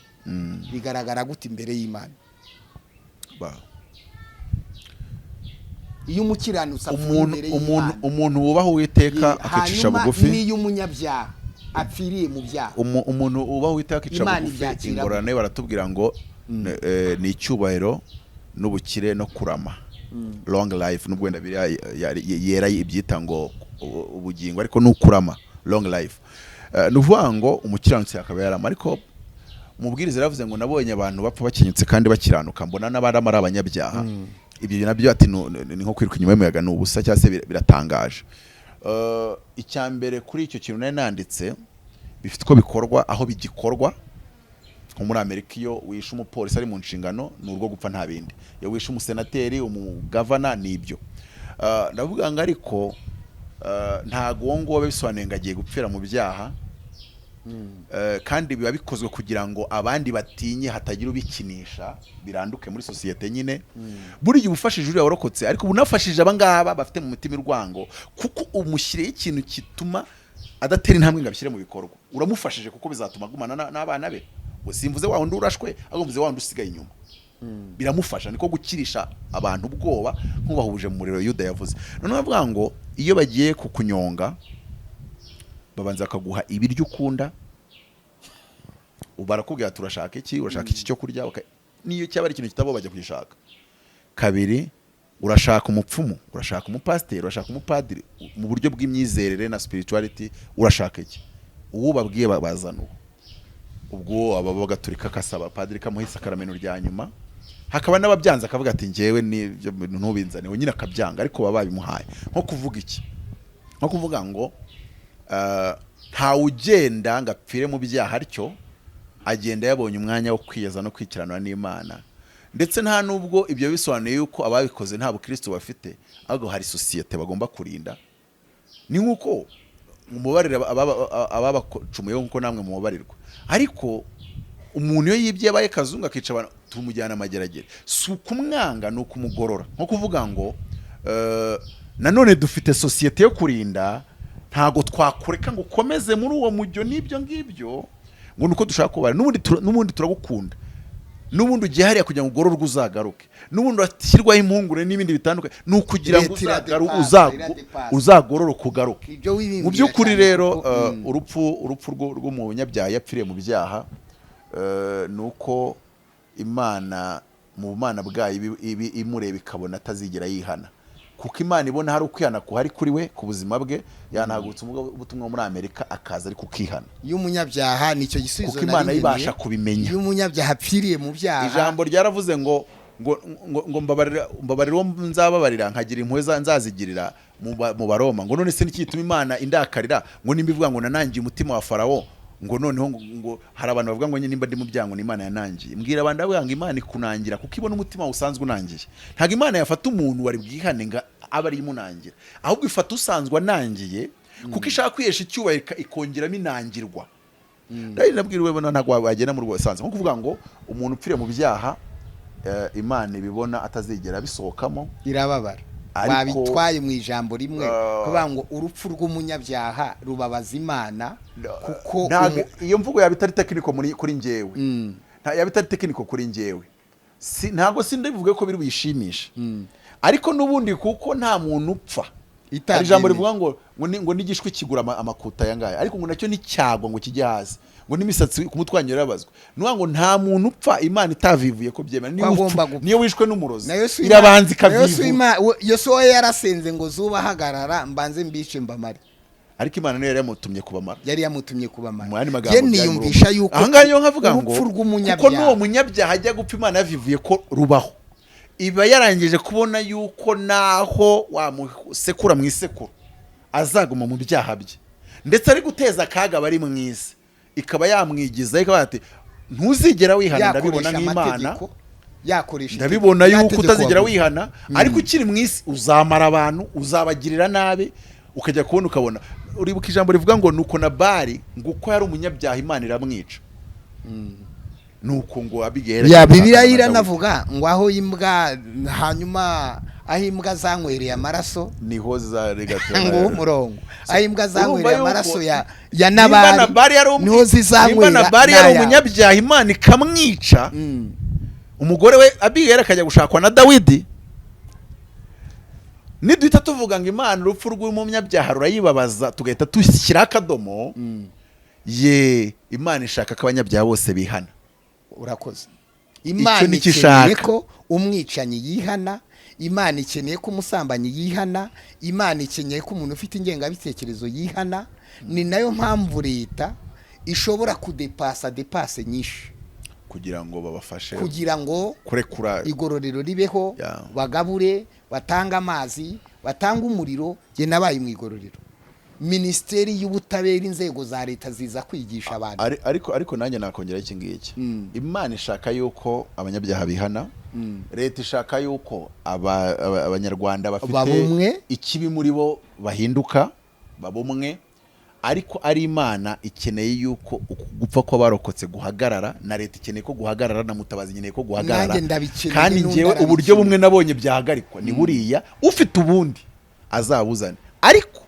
bigaragara gute imbere y'Imana? Iyo umukiranutsi apfuye imbere y'Imana umuntu wubaha Uwiteka akicisha bugufi niyo umunyabyaha apfiriye mu byaha umuntu wubaha Uwiteka akicisha bugufi ingorane baratubwira ngo ni icyubahiro n'ubukire no kurama long life nubwo wenda yera ibyita ngo ubugingo ariko nukurama long life. Nuvuga ngo umukiranutsi akaba yarama ariko mubwiriza yaravuze ngo nabonye abantu bapfa bakinyutse kandi bakiranuka mbona n'abandi ari abanyabyaha. Ibyo nabyo ati ni nko kwiruka inyuma y'umuyaga n'ubusa cyangwa se biratangaje. Icyambere kuri icyo kintu nari nanditse bifite ko bikorwa aho bigikorwa nko muri Amerika iyo wishe umupolisi ari mu nshingano n'urwo gupfa nta bindi iyo wishe umusenateri umugavana nibyo. Ndavuga ngo ariko ntago ngo bisobanuye ngo agiye gupfira mu byaha kandi biba bikozwe kugira ngo abandi batinye hatagira ubikinisha biranduke muri societe nyine. Buri gihe ubufashije uri warokotse ariko bunafashije abangaba bafite mu mutima irwango kuko umushyire ikintu kituma adatera intambwe ngo abishyire mu bikorwa uramufashije kuko bizatuma agumana n'abana be. Simvuze wa wundi urashwe agomvuze wa wundi usigaye inyuma biramufasha niko gukirisha abantu ubwoba nk'ubahuje mu muriro Yuda yavuze. None bavuga ngo iyo bagiye kukunyonga babanza bakaguha ibiryo ukunda barakubwira turashaka iki urashaka iki cyo kurya niyo cyaba ari ikintu kitabo bajya kugishaka. Kabiri urashaka umupfumu urashaka umupasiteri urashaka umupadiri mu buryo bw'imyizerere na spirituality urashaka iki uwo babwiye bazana ubwo ababa bagaturika kasaba padiri kamuhisa karameno rya nyuma hakaba n'ababyanza akavuga ati ngewe ni ntubinzane we nyine akabyanga ariko baba bimuhaye nko kuvuga iki nko kuvuga ngo nta ugenda ngapfire mu byaha aricyo agenda yabonye umwanya wo kwiyeza no kwikiranwa n'Imana ndetse nta nubwo ibyo bisobanuye yuko ababikoze nta bukristo bafite ahubwo hari societe bagomba kurinda. Ni nkuko umubarira ababacumuye nkuko namwe mubabarirwa ariko umuntu iyo yibye yabaye kazunga akica abantu tumujyana amageragere si ukumwanga no kumugorora nko kuvuga ngo nanone dufite societe yo kurinda ntago twakureka ngo ukomeze muri uwo mujyo nibyo ngibyo ngo nuko dushaka kubara n'ubundi turagukunda n'ubundi ugiye hariya kugira ngo ugororwe uzagaruke n'ubundi washyirwaho impungure n'ibindi bitandukanye nukugira ngo uzagororoke ugaruke. Mu by'ukuri rero urupfu rw'umunyabyaha yapfiriye mu byaha nuko Imana mu bumana bwayo imureba ikabona atazigera yihana kuko Imana ibona hari ukwihana kuhari kuri we ku buzima bwe, yanahagurutse ubutumwa muri Amerika akaza ari kukihana. Y'umunyabyaha nicyo gisubizo, kuko Imana ibasha kubimenya. Y'umunyabyaha apfiriye mu byaha. Ijambo ryaravuze ngo mbabarira nzababarira nkagira impuhwe nzazigirira mu Baroma, ngo none se nikituma Imana indakarira, ngo nimba ivuga ngo nanangiye umutima wa Farawo, ngo noneho ngo hari abantu bavuga ngo nimba ndi mu byango ni Imana yanangiye. Mbwira abantu bavuga ngo Imana ikunangira kuko ibona umutima usanzwe unangiye. Ntago Imana yafata umuntu wari bwihane nga aba ari imunangira, ahubwo ifata usanzwe anangiye kuko ishaka kwihesha icyubahiro ikongeramo inangirwa. Ndari nabwiriwe bona ntago wagenda mu rwasanze nko kuvuga ngo umuntu upfire mu byaha Imana ibibona atazigera bisohokamo, irababara. Babitwaye mu ijambo rimwe kuvuga ngo urupfu rw'umunyabyaha rubabaza Imana, kuko iyo mvugo yabitari tekiniko kuri njyewe, yabitari tekiniko kuri njyewe, ntago sindabivuge ko biri bishimisha, ariko nubundi kuko nta muntu upfa. Hari ijambo rivuga ngo n'igishwi kigura amakuta yangaya, ariko ngo nacyo n'icyagwa ngo kijye hasi, ngo n'imisatsi ku mutwe wanyu yarabazwa. Nuko nta muntu upfa Imana itavivuye ko byemera. Niyo wishwe n'umurozi irabanza ikavivuye. Yosuwa yarasenze ngo zuba hagarara mbanze mbishe mbamari, ariko Imana niyo yamutumye kubamara. Yari yamutumye kubamara. Je niyumvisha yuko ahangayo nkavuga ngo kuko n'uwo munyabyaha ajya gupfa Imana yavivuye ko rubaho, iba yarangije kubona yuko naho wamusekura mu isekuru azaguma mu byaha bye, ndetse ari guteza akaga bari mu isi, ikaba yamwigiza ikaba ati ntuzigera wihana. Ndabibona nk'Imana ndabibona yuko utazigera wihana, ariko ukiri mu isi uzamara abantu, uzabagirira nabi, ukajya kubona ukabona. Uribuka ijambo rivuga ngo nuko Nabali ngo uko yari umunyabyaha Imana iramwica. Nuko ngo Abigera ya Bibiliya iranavuga ngo aho imbwa, hanyuma aho imbwa zanywereye amaraso niho zaregatana ngo umurongo, aho imbwa zanywereye amaraso ya Nabali niho zizanywera. Nabali yari umunyabyaha Imana ikamwica. Umugore we Abigera akajya gushakwa na Dawidi. Niduhita tuvuga ngo Imana urupfu rw'umunyabyaha rurayibabaza, tugahita tushyira akadomo, Imana ishaka ko abanyabyaha bose bihana. Urakoze. Imana ikeneye ko umwicanyi yihana, Imana ikeneye ko umusambanyi yihana, Imana ikeneye ko umuntu ufite ingengabitekerezo yihana. Ni nayo mpamvu leta ishobora depase nyinshi kugira ngo babafashe, kugira ngo kurekura igororero ribeho, bagabure, batanga amazi, batanga umuriro. Je nabaye mu igororero, Minisiteri y'Ubutabera, inzego za leta ziza kwigisha abantu. Ariko nanjye nakongera iki ngiki. Imana ishaka yuko abanyabyaha bihana, leta ishaka yuko abanyarwanda bafite ikibi muri bo bahinduka babumwe, ariko ari Imana ikeneye yuko gupfa ko barokotse guhagarara, na leta ikeneye ko guhagarara, na Mutabazi nkeneye ko guhagarara. Kandi ngewe uburyo bumwe nabonye byahagarikwa ni buriya, ufite ubundi azabuzane, ariko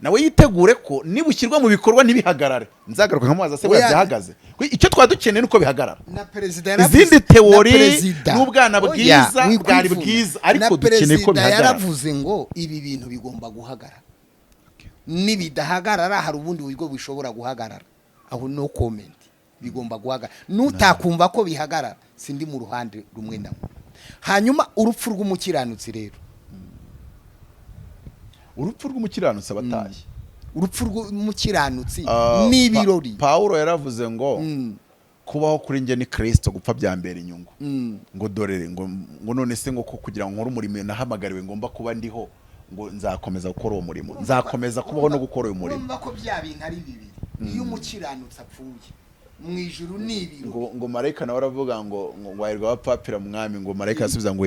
nawe yitegure ko nibushyirwa mu bikorwa ntibihagarare. Nzagaruka nk'amazi asebwa byahagaze. Icyo twadukeneye nuko bihagarara. Izindi teori n'ubwana bwiza bwari bwiza, ariko dukeneye ko bihagarara. Yaravuze ngo ibi bintu bigomba guhagarara. Nibidahagarara hari ubundi buryo bishobora guhagarara. Aho no comment, bigomba guhagarara. Nutakumva ko bihagarara, sindi mu ruhande rumwe nawe. Hanyuma urupfu rw'umukiranutsi rero, urupfu rw'umukiranutsi abataye, urupfu rw'umukiranutsi ni ibirori. Paulo yaravuze ngo kubaho kuri njye ni Kristo, gupfa byambera inyungu. Ngo dorere ngo none se ngo kugira ngo nkore umurimo nahamagariwe ngomba kuba ndiho, ngo nzakomeza gukora uwo murimo, nzakomeza kubaho no gukora uwo murimo. Urumva ko bya bintu ari bibiri. Iyo umukiranutsi apfuye mu ijuru ni ibiro, ngo marayika nawe aravuga ngo wahirwa abapapira mwami, ngo marayika asubiza ngo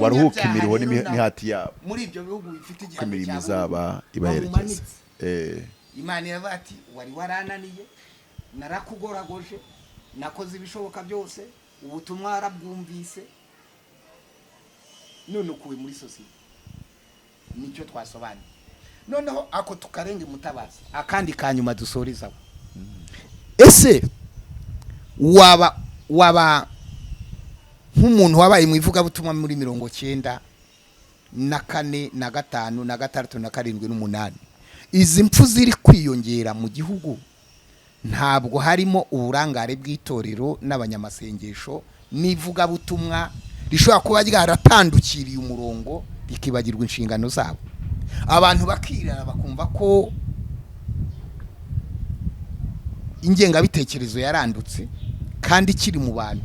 waruhuka imiriho n'imihati yabo. Muri ibyo bihugu bifite igihe imirimo izaba ibaherekeza. Imana iravuga ati wari warananiye, narakugoragoje, nakoze ibishoboka byose, ubutumwa warabwumvise, none ukuwe muri sosiyete. Nicyo twasobanuye. Noneho ako tukarenge Mutabazi, akandi kanyuma dusorizaho. Ese waba nk'umuntu wabaye mu ivugabutumwa muri 94 na 5 na 5 na 6 na 7 n'umunani, izi mpfu ziri kwiyongera mu gihugu, ntabwo harimo uburangare bw'itorero n'abanyamasengesho n'ivugabutumwa rishobora kuba ryaratandukiriye umurongo rikibagirwa inshingano zabo, abantu bakirara bakumva ko ingengabitekerezo yarandutse kandi kiri mu bantu,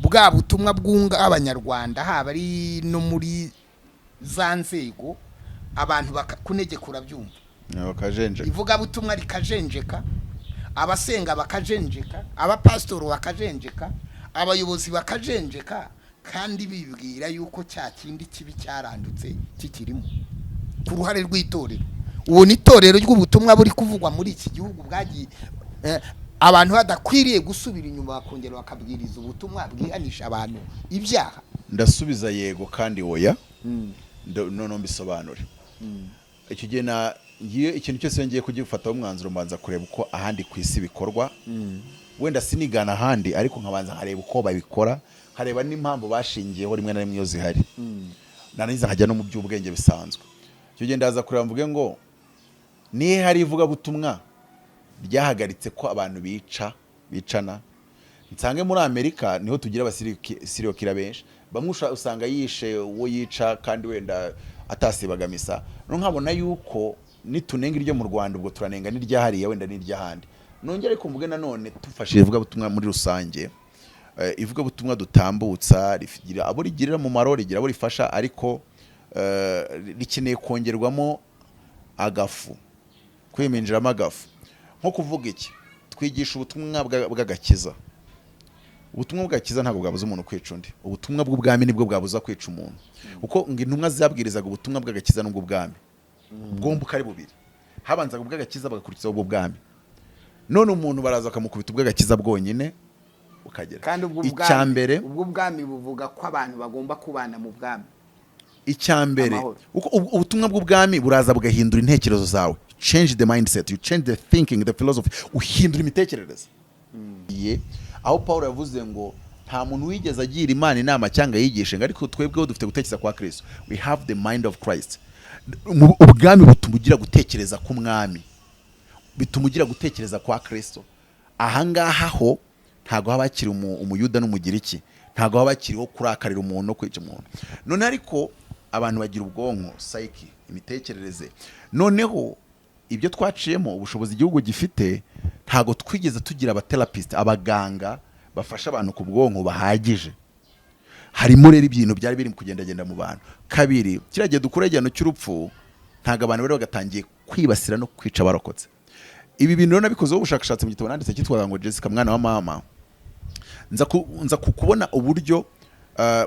bwa butumwa bwunga abanyarwanda haba ari no muri za nzego, abantu kunegekura byumva bakajenjeka, ivuga butumwa rikajenjeka, abasenga bakajenjeka, abapasitoro bakajenjeka, abayobozi bakajenjeka, kandi bibwira yuko cya kindi kibi cyarandutse kikirimo ku ruhare rw'itorero. Uwo ni itorero ry'ubutumwa buri kuvugwa muri iki gihugu bwagiye abantu badakwiriye gusubira inyuma bakongera bakabwiriza ubutumwa bwihanisha abantu ibyaha. Ndasubiza yego kandi oya, none mbisobanure. Icyo gihe ngiye ikintu cyose ngiye kugifataho umwanzuro mbanza kureba uko ahandi ku isi bikorwa, wenda sinigana ahandi ariko nkabanza nkareba uko babikora, hareba n'impamvu bashingiyeho rimwe na rimwe iyo zihari, naniza nkajya no mu by'ubwenge bisanzwe. Icyo gihe ndaza kureba mvuge ngo nihe hari ivuga butumwa ryahagaritse ko abantu bicana. Nsange muri Amerika niho tugira abasiriyo kira benshi, bamwe usanga yishe uwo yica kandi wenda atasibaga misa. No nkabona yuko nitunenga iryo mu Rwanda ubwo turanenga n'iryahariye wenda n'iryahandi. Nongere ko mvuge nanone tufashije ivuga butumwa muri rusange, ivuga butumwa dutambutsa rigira abo rigirira mu maro, rigira abo rifasha, ariko rikeneye kongerwamo agafu, kwiminjiramo agafu. Nko kuvuga iki, twigisha ubutumwa bw'agakiza. Ubutumwa bw'agakiza ntabwo bwabuza umuntu kwica undi, ubutumwa bw'ubwami nibwo bwabuza kwica umuntu, kuko ngo intumwa zabwirizaga ubutumwa bw'agakiza n'ubw'ubwami, bwombi uko ari bubiri. Habanzaga ubw'agakiza bagakurikizaho ubw'ubwami, none umuntu baraza bakamukubita ubw'agakiza bwonyine ukagera. Kandi icyambere ubw'ubwami buvuga ko abantu bagomba kubana mu bwami. Icyambere ubutumwa bw'ubwami buraza bugahindura intekerezo zawe, change the mindset, you change the thinking, the philosophy, uhindura imitekerereze. Aho Paulo yavuze ngo nta muntu wigeze agira Imana inama cyangwa yigishe, ariko twebweho dufite gutekereza kwa Kristo, we have the mind of Christ. Ubwami butumugira gutekereza ku mwami, bitumugira gutekereza kwa Kristo. Ahangaha ho ntago haba kiri umuyuda n'umugiriki, ntago haba kiriho kurakarira umuntu no kwica umuntu. None ariko abantu bagira ubwonko, psyche, imitekerereze. Noneho ibyo twaciyemo, ubushobozi igihugu gifite, ntago twigeze tugira abatherapist, abaganga bafasha abantu ku bwonko bahagije. Harimo rero ibintu byari biri kugendagenda mu bantu. Kabiri, kiragiye dukura igihano cy'urupfu, ntago abantu bari bagatangiye kwibasira no kwica barokotse. Ibi bintu rero nabikozeho ubushakashatsi mu gitabo nanditse cyitwaga ngo Jessica mwana wa mama. Nza kubona uburyo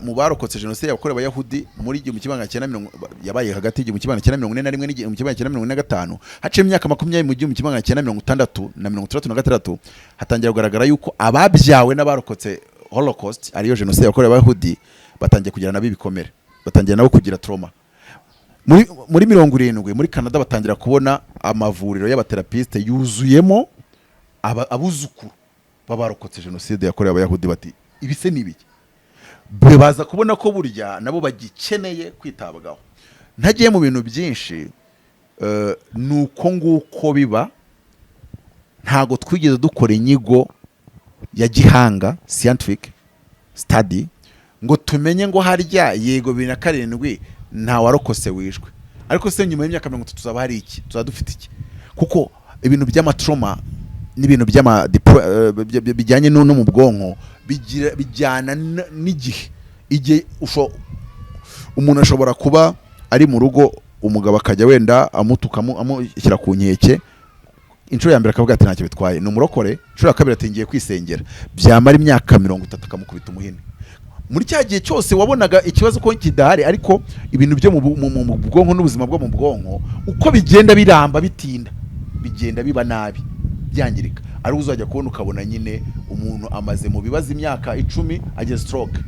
mu barokotse jenoside yakorewe abayahudi muri 1940 yabaye hagati y'1941 n'1945, haciye imyaka 20 mu 1960 na 1936 hatangira kugaragara yuko ababyawe n'abarokotse Holocaust ariyo jenoside yakorewe abayahudi batangiye kugira nabi bikomere, batangiye nabo kugira trauma. Muri 70 muri Canada batangira kubona amavuriro y'abaterapiste yuzuyemo abuzukuru babarokotse jenoside yakorewe abayahudi. Bati ibise nibiki, baza kubona ko burya nabo bagikeneye kwitabwaho. Ntagiye mu bintu byinshi, nuko nguko biba. Ntago twigeze dukora inyigo ya gihanga scientific study ngo tumenye ngo harya yego 2007 nta warokose wishwe, ariko se nyuma y'imyaka 30 tuzaba hari iki, tuzadufite iki? Kuko ibintu by'amatrauma n'ibintu bijyanye no mu bwonko bijyana n'igihe. Umuntu ashobora kuba ari mu rugo, umugabo akajya wenda amushyira ku nkeke, inshuro ya mbere akavuga ati ntacyo bitwaye, ni umurokore. Inshuro ya kabiri ati ngiye kwisengera, byamara imyaka 30 akamukubita umuhini. Muri cya gihe cyose wabonaga ikibazo ko kidahari, ariko ibintu byo mu bwonko n'ubuzima bwo mu bwonko uko bigenda biramba bitinda, bigenda biba nabi, byangirika. Ari uzajya kubona ukabona nyine umuntu amaze mu bibazo imyaka 10 ageze stroke.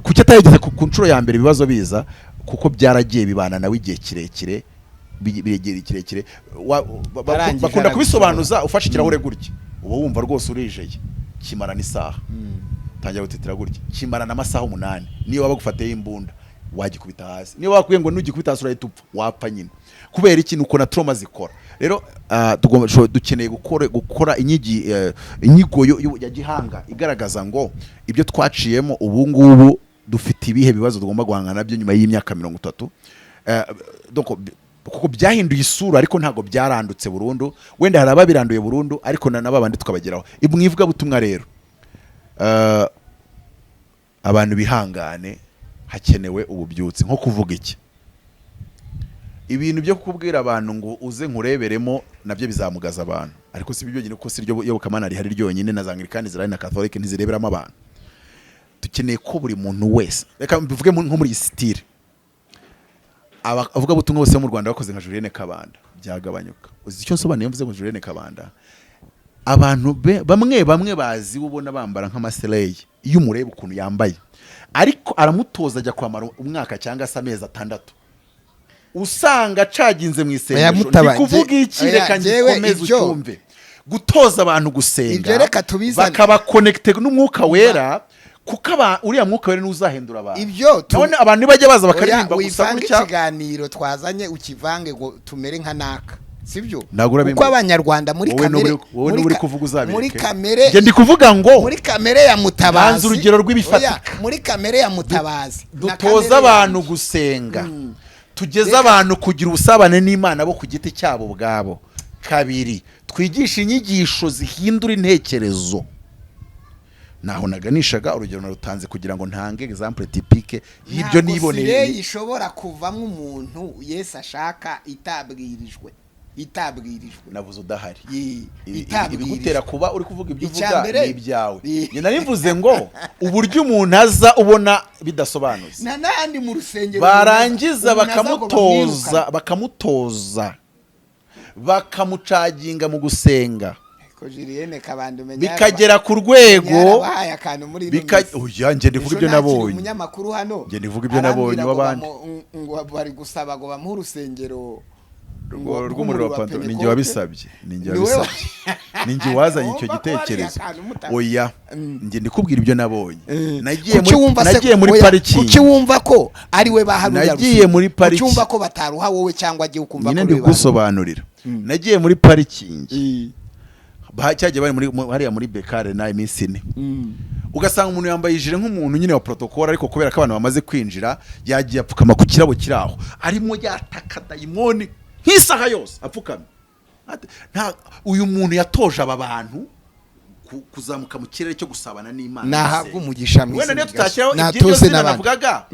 Kuki atayigeze ku nshuro ya mbere ibibazo biza? Kuko byaragiye bibana nawe igihe kirekire, biregera kirekire. Bakunda kubisobanuza ufashe ikirahure gutya, uba wumva rwose urijeye, kimara n'isaha, tangira gutitira gutya, kimara n'amasaha 8. Niyo waba gufateye imbunda wagikubita hasi, niyo wakwiye ngo nugikubita hasi urahita upfa, wapfa nyine. Kubera iki? Nuko na trauma zikora. Rero dukeneye gukora inyigo ya gihanga igaragaza ngo ibyo twaciyemo ubu ngubu dufite ibihe bibazo tugomba guhangana nabyo nyuma y'imyaka 30. Donc kuko byahinduye isura ariko ntago byarandutse burundu, wenda hari ababiranduye burundu ariko n'abandi tukabageraho. Mwivuga butumwa rero abantu bihangane, hakenewe ububyutsi. Nko kuvuga iki, ibintu byo kukubwira abantu ngo uze nkureberemo nabyo bizamugaza abantu, ariko si byo nyine ko si ryo yobokamana rihari ryonyine, na Anglikani zirari na Catholic ntizireberamo abantu. Dukeneye ko buri muntu wese, reka mbivuge nko muri style, avuga butumwa bose mu Rwanda bakoze nka Julienne Kabanda byagabanyuka. Uzi icyo nsobanuye mvuze ngo Julienne Kabanda, abantu bamwe bazi ubona bambara nk'amaseleye iyo umureba ukuntu yambaye, ariko aramutoza ajya kwamara umwaka cyangwa se amezi 6, usanga caginze mu isengesho. Ndikuvuga iki, reka ngikomeze ucyumve. Gutoza abantu gusenga bakaba connected n'umwuka wera, kuko uriya mwuka wera n'uzahindura abantu. Ibyo none abantu bajya baza bakaririmba gusa gutya. Ikiganiro twazanye ukivange ngo tumere nka naka, sibyo? Kuko abanyarwanda muri kamere, muri kamere, nge ndi kuvuga ngo muri kamere ya Mutabazi, hanze urugero rw'ibifatika, muri kamere ya Mutabazi dutoza abantu gusenga, tugeza abantu kugira ubusabane n'Imana bo ku giti cyabo ubwabo. Kabiri, twigisha inyigisho zihindura intekerezo. Naho naganishaga urugero narutanze kugira ngo ntange example typique y'ibyo niboneye ishobora kuvamo umuntu Yesu ashaka itabwirijwe. Navuze udahari. Ibigutera kuba uri kuvuga ibyo uvuga ni ibyawe. Nari mvuze ngo uburyo umuntu aza ubona bidasobanutse, nandi mu rusengero barangiza bakamutoza bakamucaginga mu gusenga, bikagera ku rwego nge ndivuga ibyo nabonye. Umunyamakuru hano nge ndivuga ibyo nabonye w'abandi ngo bari gusaba ngo bamuhe urusengero rw'umuriro wa Panto. Ninjye wabisabye, ninjye wazanye icyo gitekerezo. Oya, nge ndikubwira ibyo nabonye. Nagiye muri parikingi. Kuki wumva ko ari we baharuye? Nagiye muri parikingi. Kuki wumva ko bataruha wowe cyangwa agiye ukumva ko nyine ndigusobanurira. Nagiye muri parikingi, cyagiye bari hariya muri Bekare na iminsi 4. Ugasanga umuntu yambaye ijire nk'umuntu nyine wa protocol, ariko kubera ko abantu bamaze kwinjira yagiye apfukama ku kirabo kiraho, arimo yataka dayimoni nk'isaha yose apfukamye. Uyu muntu yatoje aba bantu kuzamuka mu kirere cyo gusabana n'Imana. Nahabwa umugisha mwiza. Wenda tutashyiraho ibyo navugaga,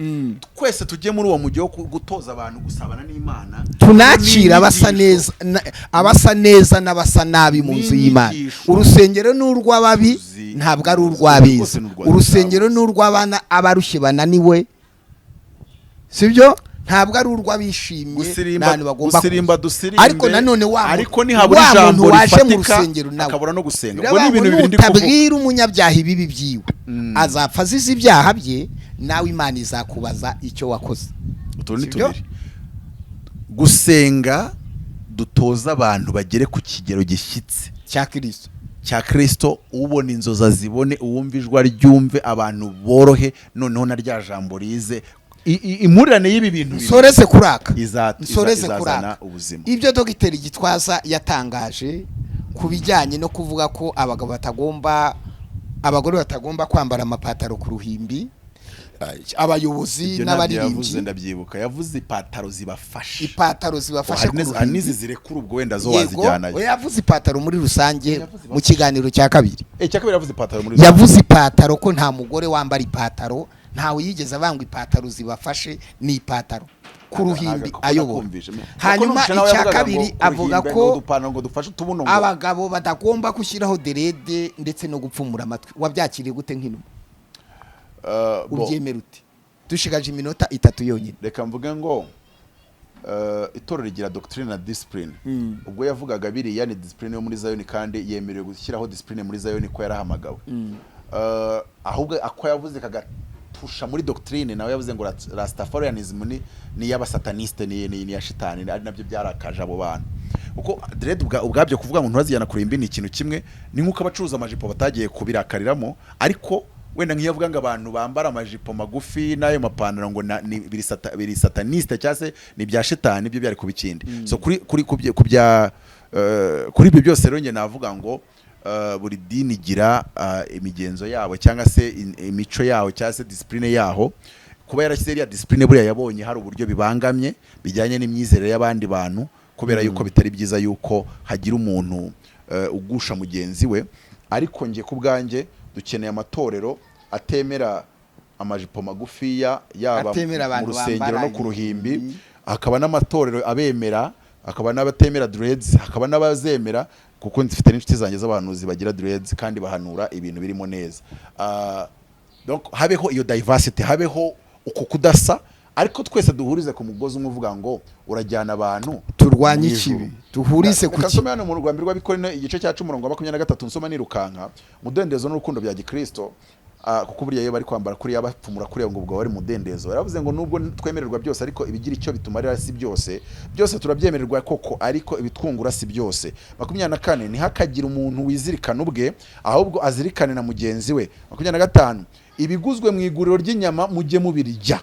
twese tujye muri uwo mujyi wo gutoza abantu gusabana n'Imana, tunakira abasa neza n'abasa nabi mu nzu y'Imana. Urusengero n'urw'ababi ntabwo ari urw'abiza. Urusengero n'urw'abana abarushye bananiwe, sibyo? Ntabwo ari urw'abishimye n'abantu bagomba gusirimba. Ariko nanone ariko nihabura ijambo rifatika akabura no gusenga. Ubwo ni ibintu bibiri ndi kuvuga. Utabwira umunyabyaha ibibi byiwe, azapfa azize ibyaha bye, nawe Imana izakubaza icyo wakoze. Utundi tubiri, gusenga dutoza abantu bagere ku kigero gishyitse cya Kristo, ubona inzoza zibone, uwumva ijwa ryumve, abantu borohe, noneho na rya jambo rize. Imurirane y'ibi bintu soreze kuraka, izazana ubuzima. Ibyo Dr. Gitwaza yatangaje ku bijyanye no kuvuga ko abagore batagomba kwambara amapataro ku ruhimbi, abayobozi n'abaririmbyi. Ndabyibuka yavuze ipataro zibafashe ku ruhimbi, nizi zirekura ubwo wenda zo wazijyanayo. Yavuze ipataro muri rusange mu kiganiro cya kabiri. Yavuze ipataro muri rusange. Yavuze ipataro ko nta mugore wambara ipataro, ntawe yigeze abangwa ipataro zibafashe, ni ipataro ku ruhimbi ayobora. Hanyuma icya kabiri avuga ko abagabo batagomba gushyiraho derede ndetse no gupfumura amatwi. Wabyakiriye gute nk'inuma? Ubyemera ute? Dushigaje iminota 3 yonyine. Reka mvuge ngo itorero rigira doctrine na discipline. Ubwo yavugaga biriya ni discipline yo muri Zion, kandi yemerewe gushyiraho discipline muri Zion ko yarahamagawe. Ahubwo ako yavuze kagatusha muri doctrine, nawe yavuze ngo Rastafarianism ni y'abasataniste, ni ya shitani, ari nabyo byarakaje abo bantu. Uko dread ubwabyo kuvuga ngo ntazijyana kurimbi ni ikintu kimwe, ni nkuko abacuruza amajipo batagiye kubirakariramo, ariko wenda nkiyavuga ngo abantu bambara amajipo magufi n'ayo mapantaro ngo biri sataniste cyase ni bya shitani, ibyo byari kubikindi. So kuri ibyo byose rero nge navuga ngo buri dini igira imigenzo yabo cyangwa se imico yaho cyangwa se discipline yaho. Kuba yarashyize iriya discipline buriya yabonye hari uburyo bibangamye bijyanye n'imyizerere y'abandi bantu, kubera yuko bitari byiza yuko hagira umuntu ugusha mugenzi we. Ariko nge ku bwanjye dukeneye amatorero atemera amajipo magufiya, yaba mu rusengero no ku ruhimbi, hakaba n'amatorero abemera, hakaba n'abatemera dreads, hakaba n'abazemera, kuko nzifite n'inshuti zanjye z'abahanuzi bagira dreads kandi bahanura ibintu birimo neza. Donc habeho iyo diversity, habeho uko kudasa, ariko twese duhurize ku mugozi umwe uvuga ngo urajyana abantu turwanye ikibi, duhurize ku kibi. Hano mu Rwanda rw'Abikorino igice cya 10:23 nsoma nirukanka, mudendezo n'urukundo bya Gikristo. Kuko buriya iyo bari kwambara kuri abapfumura kuri ngo ubwo bari mudendezo, baravuze ngo nubwo twemererwa byose ariko ibigira icyo bitumarira si byose turabyemererwa koko, ariko ibitwungura si byose. 24 ntihakagira umuntu wizirikana ubwe, ahubwo azirikane na mugenzi we. 25 ibiguzwe mu iguriro ry'inyama mujye mubirya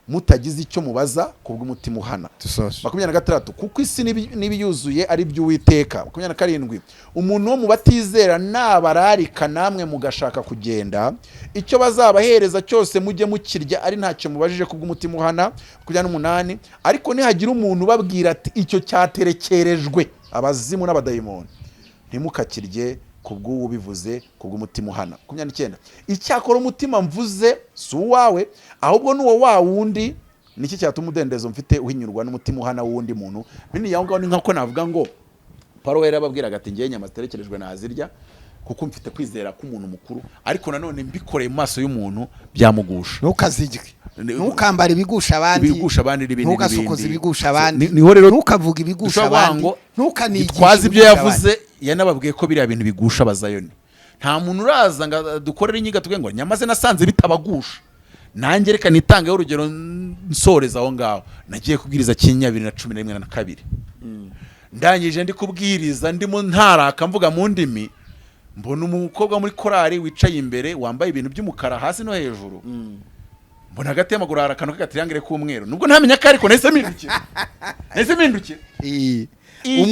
mutagize icyo mubaza kubw'umutima uhana. 26 kuko isi n'ibiyuzuye ari by'Uwiteka. 27 umuntu wo mu batizera nabararika namwe mugashaka kugenda, icyo bazabahereza cyose mujye mukirya ari ntacyo mubajije kubw'umutima uhana. 28 ariko nihagira umuntu babwira ati icyo cyaterekerejwe abazimu n'abadayimoni, ntimukakirye kubw'uwo bivuze kubw'umutima uhana. 29 icyakora umutima mvuze si uwawe ahubwo nuwo wa wundi, niki cyatuma umudendezo mfite uhinyurwa n'umutima uhana wundi muntu. Bini yaho ngaho ni nkako navuga ngo Paulo yarababwiraga ati ngiye nyama ziterekerejwe nazirya kuko mfite kwizera ko umuntu mukuru, ariko nanone mbikoreye mu maso y'umuntu byamugusha. Ntukazirye, ntukambara ibigusha abandi n'ibindi, ntugasokoza ibigusha abandi, ntukavuga ibigusha abandi, ntukanigisha. Twazi ibyo yavuze, yanababwiye ko biriya bintu bigusha abazayoni. Nta muntu uraza ngo dukorere inyiga tuvuge ngo nyamaze nasanze bitabagusha, nanjye reka nitangeho urugero nsoreza aho ngaho. Nagiye kubwiriza Kenya 2012, ndangije ndi kubwiriza ndimo ntaraka mvuga mu ndimi, mbona umukobwa muri korari wicaye imbere wambaye ibintu by'umukara hasi no hejuru, mbona hagati y'amaguru hari akantu k'agatriangere k'umweru, nubwo ntamenya ko ariko nahise mpindukira.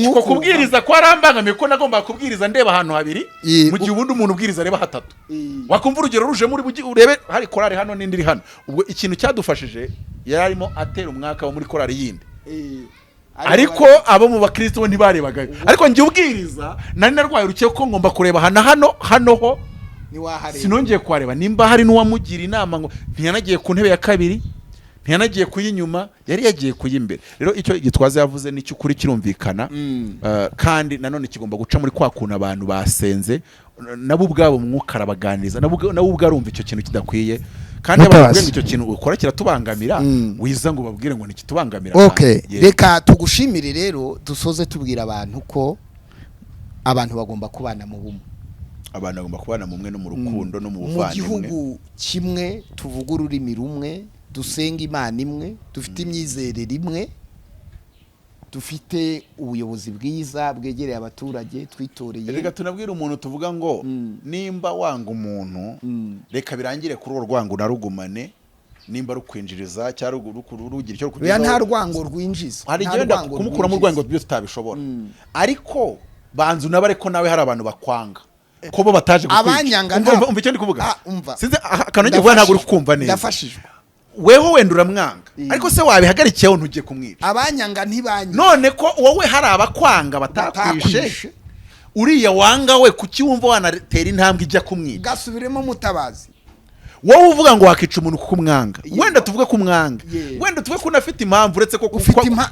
Uko kubwiriza ko arambangamiye ko nagomba kubwiriza ndeba ahantu habiri, mu gihe ubundi umuntu ubwiriza areba hatatu. Wakumva urugero ruje muri urebe hari korari hano n'indi iri hano. Ubwo ikintu cyadufashije yararimo atera umwaka wo muri korari yindi, ariko abo mu bakristo bo ntibarebagayo. Ariko njye ubwiriza nari narwaye urukiye ko ngomba kureba hano ho sinongeye kuhareba. Nimba hari n'uwamugira inama ngo ntiyanagiye ku ntebe ya kabiri, ntiyanagiye kuyinyuma, yari yagiye kuyimbere. Rero icyo Gitwaza yavuze ni cy'ukuri kirumvikana, kandi nanone kigomba guca muri kwa kuntu abantu basenze nabo ubwabo mwuka arabaganiriza, nabo ubwo arumva icyo kintu kidakwiye. Kandi ababwira ngo icyo kintu ukora kiratubangamira, wiza ngo babwire ngo nikitubangamira. Okay, reka tugushimire rero, dusoze tubwira abantu ko abantu bagomba kubana mu bumwe. Abantu bagomba kubana mu mwe no mu rukundo no mu buvandimwe. Mu gihugu kimwe, tuvuga ururimi rumwe, dusenga Imana imwe, dufite imyizerere imwe, dufite ubuyobozi bwiza bwegereye abaturage twitoreye. Reka tunabwira umuntu tuvuga ngo nimba wanga umuntu, reka birangire kuri uwo rwango narugumane. Nimba rukwinjiriza cyangwa rugira icyo kugira nta rwango rwinjiza, hari igenda kumukura mu rwango byose utabishobora. Ariko banzu nabare ko nawe hari abantu bakwanga ko bo bataje gukwica. Umva icyo ndi kuvuga, sinzi akantu ngiye kuvuga ntabwo uri kumva neza. Ndafashijwe weho wenda uramwanga, ariko se wabihagarikiyeho ntujye kumwica. Abanyanga ntibanye, none ko wowe hari abakwanga batakwishe, uriya wanga we kuki wumva wanatera intambwe ijya kumwica? Gasubiremo Mutabazi, wowe uvuga ngo wakica umuntu kuko umwanga. Wenda tuvuge ko umwanga, wenda tuvuge ko unafite impamvu, uretse ko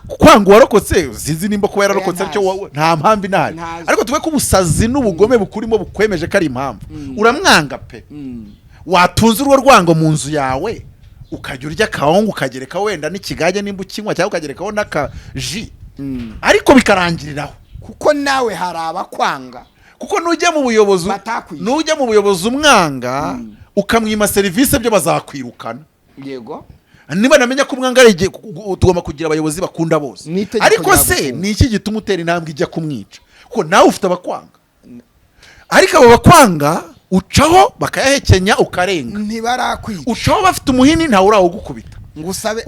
kwanga warokotse zizi nimba kuba yararokotse cyo nta mpamvu inahari. Ariko tuvuge ko ubusazi n'ubugome bukurimo bukwemeje ko ari impamvu, uramwanga pe. Watunze urwo rwango mu nzu yawe, ukajya urya kawungu ukagereka wenda n'ikigage nimba ukinywa, cyangwa ukagerekaho n'akaji, ariko bikarangiriraho. Kuko nawe hari abakwanga, kuko nujya mu buyobozi umwanga ukamwima serivisi byo bazakwirukana. Yego, niba namenya ko umwanga ari tugomba kugira abayobozi bakunda bose. Ariko se ni iki gituma utera intambwe ijya kumwica? Kuko nawe ufite abakwanga, ariko abo bakwanga ucaho bakayahekenya ukarenga, ntibarakwica. Ucaho bafite umuhini ntawe urawugukubita. Ngusabe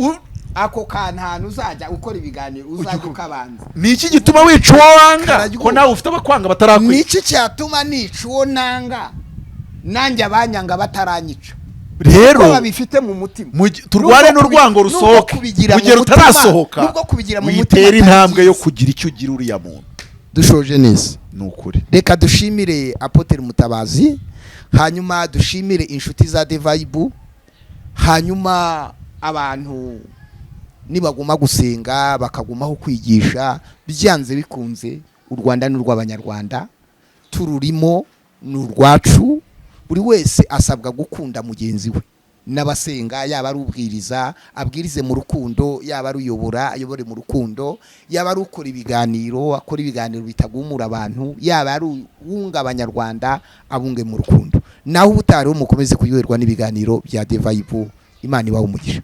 ako kantu uzajya ukora ibiganiro uzajya ukabanza. Ni iki gituma wica uwo wanga ko nawe ufite abakwanga batarakwica? Ni iki cyatuma nica uwo nanga nanjye abanyanga bataranyica? Rero babifite mu mutima turwane n'urwango rusohoke kugira rutarasohoka witere intambwe yo kugira icyo ugira uriya muntu. Dushoje neza nukuri, reka dushimire Apotre Mutabazi, hanyuma dushimire inshuti za The Vibe, hanyuma abantu nibaguma gusenga bakagumaho kwigisha byanze bikunze u Rwanda n'urw'abanyarwanda tururimo n'urwacu. Buri wese asabwa gukunda mugenzi we, n'abasenga yaba ari ubwiriza abwirize mu rukundo, yaba ari uyobora ayobore mu rukundo, yaba ari ukora ibiganiro akora ibiganiro bitagumura abantu, yaba ari uwunga abanyarwanda abunge mu rukundo. Naho ubutari mukomeze kuyoherwa n'ibiganiro bya The Vibe. Imana ibahe umugisha.